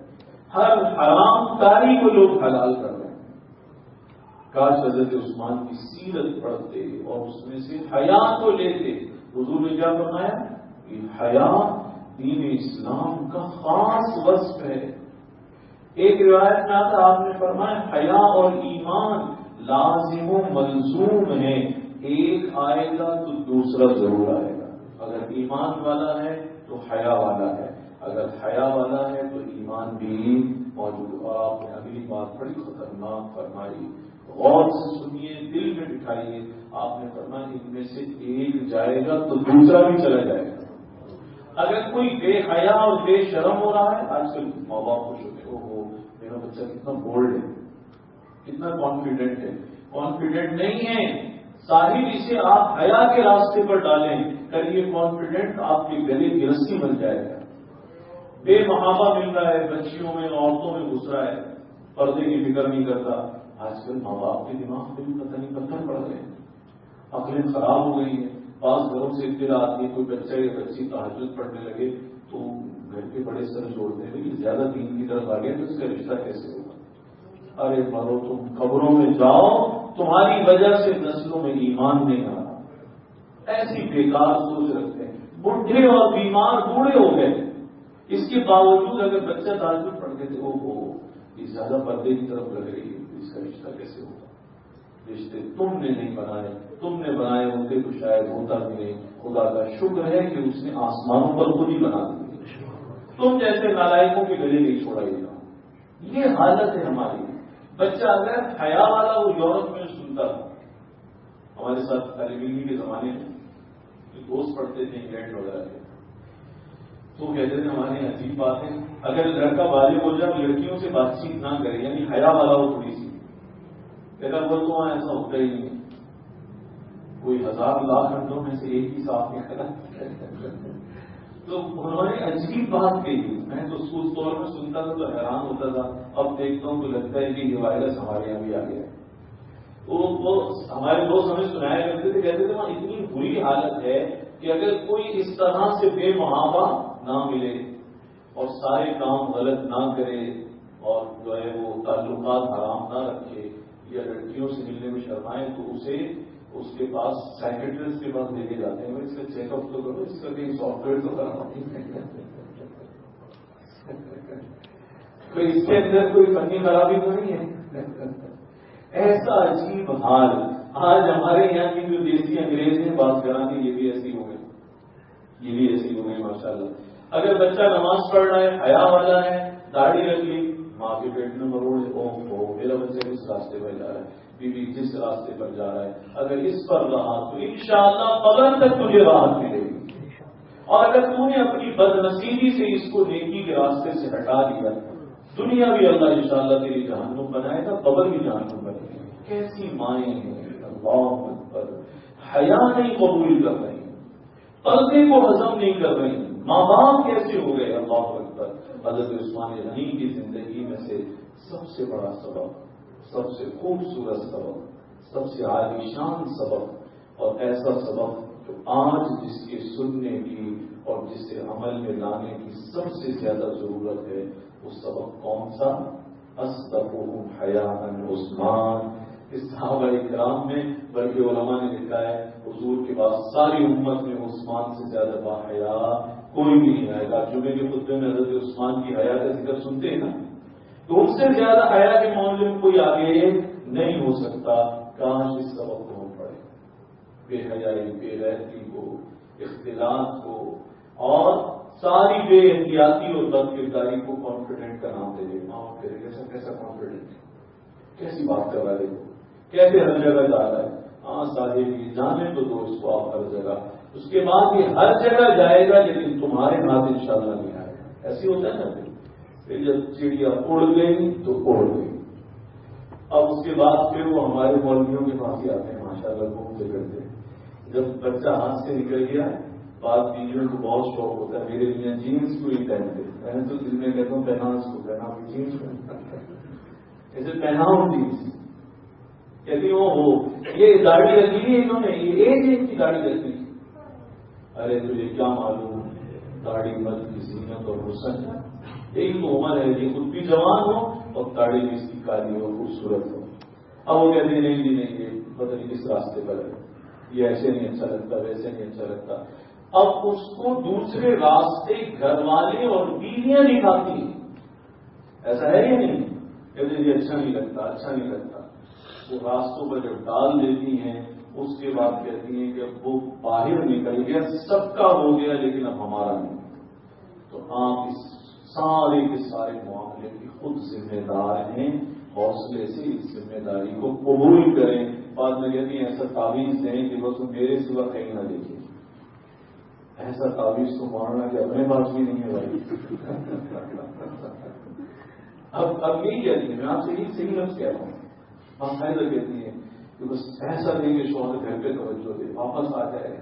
ہر حرام کاری کو لوگ حلال کر رہے ہیں. کاش حضرت عثمان کی سیرت پڑھتے اور اس میں سے حیا کو لیتے. حضور نے کیا فرمایا؟ یہ حیا دین اسلام کا خاص وصف ہے. ایک روایت میں آتا آپ نے فرمایا حیا اور ایمان لازم و ملزوم ہے، ایک آئے گا تو دوسرا ضرور آئے گا. اگر ایمان والا ہے تو حیا والا ہے، اگر حیا والا ہے تو ایمان بھی موجود. اور آپ نے اگلی بات بڑی خطرناک فرمائی، غور سے سنیے، دل میں بٹھائیے. آپ نے فرمایا ان میں سے ایک جائے گا تو دوسرا بھی چلا جائے گا. اگر کوئی بے حیا اور بے شرم ہو رہا ہے، آج کل ماں باپ خوش ہوتے ہیں، اوہ میرا بچہ کتنا بولڈ ہے، کتنا کانفیڈنٹ ہے. کانفیڈنٹ نہیں ہے، صاحب اسے آپ حیا کے راستے پر ڈالیں، کل یہ کانفیڈنٹ آپ کے گلے کی رسی بن جائے گا. بے محابہ مل رہا ہے، بچیوں میں عورتوں میں گھس رہا ہے، پردے کی فکر نہیں کرتا. آج کل ماں باپ کے دماغ میں بھی پتہ نہیں پتھر پڑ گئے، عقلیں خراب ہو گئی ہیں. بعض گھروں سے اطلاع آتی ہے کوئی بچہ یا بچی تہجد پڑھنے لگے تو گھر کے بڑے سر جوڑتے ہیں کہ زیادہ دین کی طرف آ گئے تو اس کا رشتہ کیسے ہوگا؟ ارے مرو تم قبروں میں جاؤ تمہاری وجہ سے نسلوں میں ایمان نہیں آ رہا. ایسی بیکار سوچ رکھتے ہیں. بڈھے اور بیمار بوڑھے ہو گئے, اس کے باوجود اگر بچہ تاجر پڑھ کے وہ یہ زیادہ پردے کی طرف لگ رہی ہے, اس کا رشتہ کیسے ہوگا؟ رشتے تم نے نہیں بنائے, تم نے بنائے ہوتے تو شاید ہوتا بھی نہیں. خدا کا شکر ہے کہ اس نے آسمانوں پر خود ہی بنا دی. تم جیسے نالائکوں کے گلے نہیں چھوڑا گیا. یہ حالت ہے ہماری. بچہ اگر حیا والا وہ یورپ میں سنتا تھا. ہمارے ساتھ طالب علم کے زمانے میں جو دوست پڑھتے تھے انگلینڈ وغیرہ کے, تو کہتے تھے ہماری عجیب بات ہے, اگر لڑکا بالغ ہو جائے لڑکیوں سے بات چیت نہ کرے, یعنی حیا والا ہو تھوڑی سی, کہتا وہ تو وہاں ایسا ہوتا ہی نہیں, کوئی 1000 لاکھ گھنٹوں میں سے ایک ہی صاف نکلا. تو انہوں نے عجیب بات کہی. میں تو اس طور میں سنتا تھا تو حیران ہوتا تھا, اب دیکھتا ہوں تو لگتا ہے کہ یہ وائرس ہمارے یہاں بھی آ گیا ہے. وہ ہمارے دوست ہمیں سنایا کرتے تھے, کہتے تھے وہاں اتنی بری حالت ہے کہ اگر کوئی اس طرح سے بے محابہ نہ ملے اور سارے کام غلط نہ کرے اور جو ہے وہ تعلقات حرام نہ رکھے یا لڑکیوں سے ملنے میں شرمائے, تو اسے اس کے پاس سائیکٹرسٹ کے پاس لے کے جاتے ہیں, اس کا چیک اپ تو کرو, اس کا کہیں سافٹ ویئر تو کرا, کوئی اس کے اندر کوئی فنی خرابی تو نہیں ہے. ایسا عجیب حال. آج ہمارے یہاں کی جو دیسی انگریز ہیں بات کرانے, یہ بھی ایسی ہو گئی, یہ بھی ایسی ہو گئی ماشاء اللہ. اگر بچہ نماز پڑھ رہا ہے, حیا والا ہے, داڑھی رکھ لی, ماں کے پیٹ میں مروڑے, اوہ میرا بچہ کس راستے پر جا رہا ہے, بیوی جس راستے پر جا رہا ہے, اگر اس پر رہا تو انشاءاللہ قبر تک تجھے راحت ملے گی. اور اگر تو نے اپنی بدنصیبی سے اس کو نیکی کے راستے سے ہٹا دیا, دنیا بھی اللہ انشاءاللہ تیری جہنم بنائے گا, قبر بھی جہنم بنے گی. کیسی مائیں ہیں, اللہ اکبر, حیا نہیں قبول کر رہی, پردے کو ہضم نہیں کر رہی. ماں باپ کیسے ہو گئے, اللہ اکبر. حضرت عثمان غنی کی زندگی میں سے سب سے بڑا سبب, سب سے خوبصورت سبب, سب سے عالیشان سبب اور ایسا سبب جو آج جس کے سننے کی اور جسے عمل میں لانے کی سب سے زیادہ ضرورت ہے, وہ سبب کون سا؟ اصدقهم حیاء عثمان. اس صحابہ کرام میں بلکہ علماء نے لکھا ہے حضور کے بعد ساری امت میں عثمان سے زیادہ باحیا کوئی بھی نہیں آئے گا. جمعے کے خطبے میں حضرت عثمان کی حیا کا ذکر سنتے ہیں نا, تو اس سے زیادہ حیا کے معاملے میں کوئی آگے نہیں ہو سکتا. کاش اس سبق کو ہم پڑھیں, بے حیائی, بے غیرتی کو, اختلاط کو, اور ساری بے احتیاطی اور بد کرداری کو کانفیڈنٹ کا نام دے دے. معاف کرے کیسا کیسا کانفیڈنٹ, کیسی بات کر رہا ہے, کیسے ہر جگہ جا رہا ہے. ہاں صاحب جانے تو دو اس کو آپ ہر جگہ, اس کے بعد یہ ہر جگہ جائے گا لیکن تمہارے ہاتھ انشاءاللہ نہیں آئے گا. ایسی ہوتا ہے نا, پھر جب چڑیا اڑ گئی تو اڑ گئی. اب اس کے بعد پھر وہ ہمارے مولویوں کے پاس ہی آتے ہیں ماشاءاللہ گھومتے کرتے. جب بچہ ہاتھ سے نکل گیا, بعض بیویوں کو بہت شوق ہوتا ہے, میرے لیے جینس کو ہی پہنتے. میں تو دل میں کہتا ہوں پہنا اس کو, پہنا جینس ایسے پہناؤ جینس. کہتی ہو یہ داڑھی رکھی ہے انہوں نے, یہ ایج ہے ان کی داڑھی رکھنے کی. ارے تجھے کیا معلوم, داڑھی مرد کی زینت اور حسن ہے. ایک تو عمر ہے کہ خود بھی جوان ہو اور داڑھی بھی اس کی کالی ہو, خوبصورت ہو. اب وہ کہتے ہیں نہیں جی نہیں, یہ پتہ نہیں کس راستے پر ہے, یہ ایسے نہیں اچھا لگتا, ویسے نہیں اچھا لگتا. اب اس کو دوسرے راستے گھر والے اور بیویاں دکھاتی ہیں. ایسا ہے یا نہیں, کہتے یہ اچھا نہیں لگتا, اچھا نہیں لگتا. وہ راستوں پر جب ڈال دیتی ہیں اس کے بعد کہتی ہیں کہ وہ باہر نکل گیا, سب کا ہو گیا لیکن اب ہمارا نہیں. تو آپ اس سارے کے سارے معاملے کی خود ذمہ دار ہیں. حوصلے سے اس ذمہ داری کو قبول کریں. بعد میں کہتی ہیں ایسا تعویذ دیں کہ بس میرے سوا کہیں نہ دیکھیں. ایسا تعویذ تو ماننا کہ اپنے پاس بھی نہیں ہے بھائی. اب یہی کہتی ہیں, میں آپ سے یہی صحیح لفظ کہہ رہا ہوں. ہم فائدہ کہتی ہیں کہ بس ایسا دیں کہ شوہر گھر پہ توجہ دے, واپس آ جائے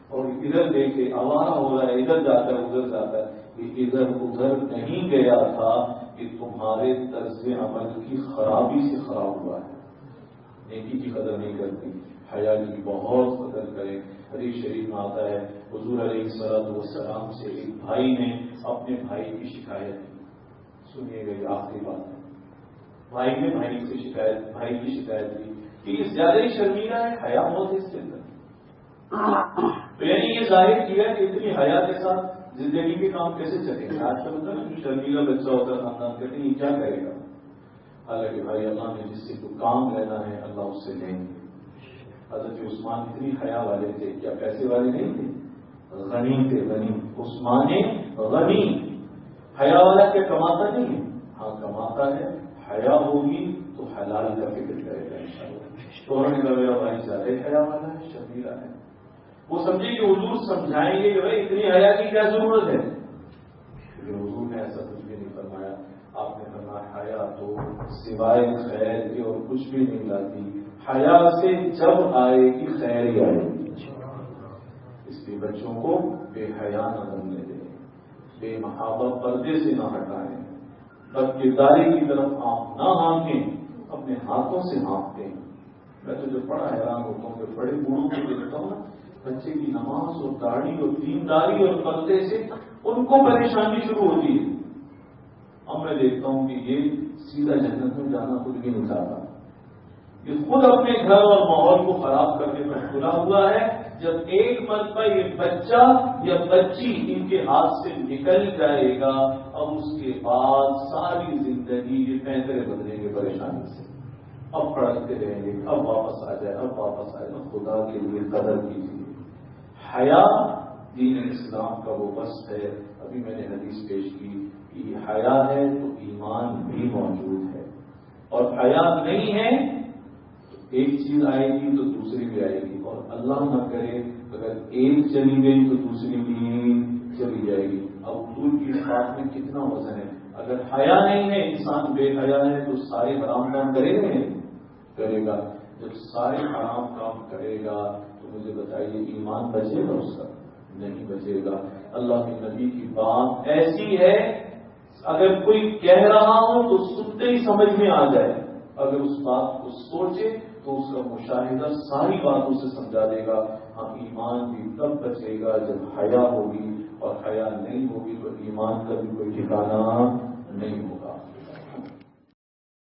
اور ادھر دیکھے آوارہ ہو رہا ہے, ادھر جاتا ہے ادھر جاتا ہے. ادھر ادھر نہیں گیا تھا کہ تمہارے طرز عمل کی خرابی سے خراب ہوا ہے. نیکی کی قدر نہیں کرتی, حیا کی بہت قدر کریں. حدیث شریف میں آتا ہے حضور علیہ الصلوۃ والسلام سے ایک بھائی نے اپنے بھائی کی شکایت کی. سنیے گا یہ آخری بات ہے. بھائی نے بھائی کی شکایت کی کہ یہ زیادہ ہی شرمیلا ہے، حیا بہت ہے اس کے اندر. تو یعنی یہ ظاہر کیا کہ اتنی حیا کے ساتھ زندگی کے کام کیسے چلیں گے. آج کل ہوتا ہے نا جو شرمیلا بچہ ہوتا ہے خاندان کہتے ہیں یہ کیا کرے گا. حالانکہ بھائی اللہ نے جس سے کوئی کام لینا ہے اللہ اس سے لیں گے. حضرت عثمان اتنی حیا والے تھے، کیا پیسے والے نہیں تھے، غنی تھے. غنی عثمان غنی. حیا والا کیا کماتا نہیں ہے؟ ہاں کماتا ہے. حیا ہوگی تو حلال کا فکر کرے گا انشاءاللہ. تو انہوں نے کہا میرا بھائی زیادہ حیا والا ہے، شبیرہ ہے. وہ سمجھے کہ حضور سمجھائیں گے کہ بھائی اتنی حیا کی کیا ضرورت ہے. لیکن حضور نے ایسا کچھ بھی نہیں فرمایا. آپ نے فرمایا حیا تو سوائے خیر کے اور کچھ بھی نہیں لاتی. حیا سے جب آئے گی خیر ہی آئے گی. اس لیے بچوں کو بے حیا نہ بننے دیں، بے محابہ پردے سے نہ ہٹائیں، بد کرداری کی طرف آپ نہ ہانکیں، اپنے ہاتھوں سے ہانکتے ہیں. میں تو جو بڑا حیران ہوتا ہوں کہ بڑے بوڑھوں کو دیکھتا ہوں نا، بچے کی نماز اور داڑھی اور دینداری اور پردے سے ان کو پریشانی شروع ہوتی ہے. اب میں دیکھتا ہوں کہ یہ سیدھا جنت میں جانا خود بھی نہیں چاہتا. یہ خود اپنے گھر اور ماحول کو خراب کرنے میں کھلا ہوا ہے. جب ایک مرتبہ یہ بچہ یا بچی ان کے ہاتھ سے نکل جائے گا، اب اس کے بعد ساری زندگی یہ فیصلے بدلیں گے پریشانی سے. اب پڑھتے رہیں گے، اب واپس آ جائے، اب واپس آ جائے. خدا کے لیے قدر کیجیے. حیا دین اسلام کا وہ وصف ہے. ابھی میں نے حدیث پیش کی کہ یہ حیا ہے تو ایمان بھی موجود ہے، اور حیا نہیں ہے تو ایک چیز آئے گی تو دوسری بھی آئے گی، اور اللہ نہ کرے اگر ایک چلی گئی تو دوسری بھی چلی جائے گی. اب حضور کی اس بات میں کتنا وزن ہے. اگر حیا نہیں ہے، انسان بے حیا ہے تو سارے حرام کام کرے گا. جب سارے حرام کام کرے گا تو مجھے بتائیے ایمان بچے گا اس کا؟ نہیں بچے گا. اللہ کے نبی کی بات ایسی ہے اگر کوئی کہہ رہا ہو تو سنتے ہی سمجھ میں آ جائے. اگر اس بات کو سوچے تو اس کا مشاہدہ ساری باتوں سے سمجھا دے گا. ہاں ایمان بھی تب بچے گا جب حیا ہوگی، اور حیا نہیں ہوگی تو ایمان کا بھی کوئی ٹھکانہ نہیں ہوگا.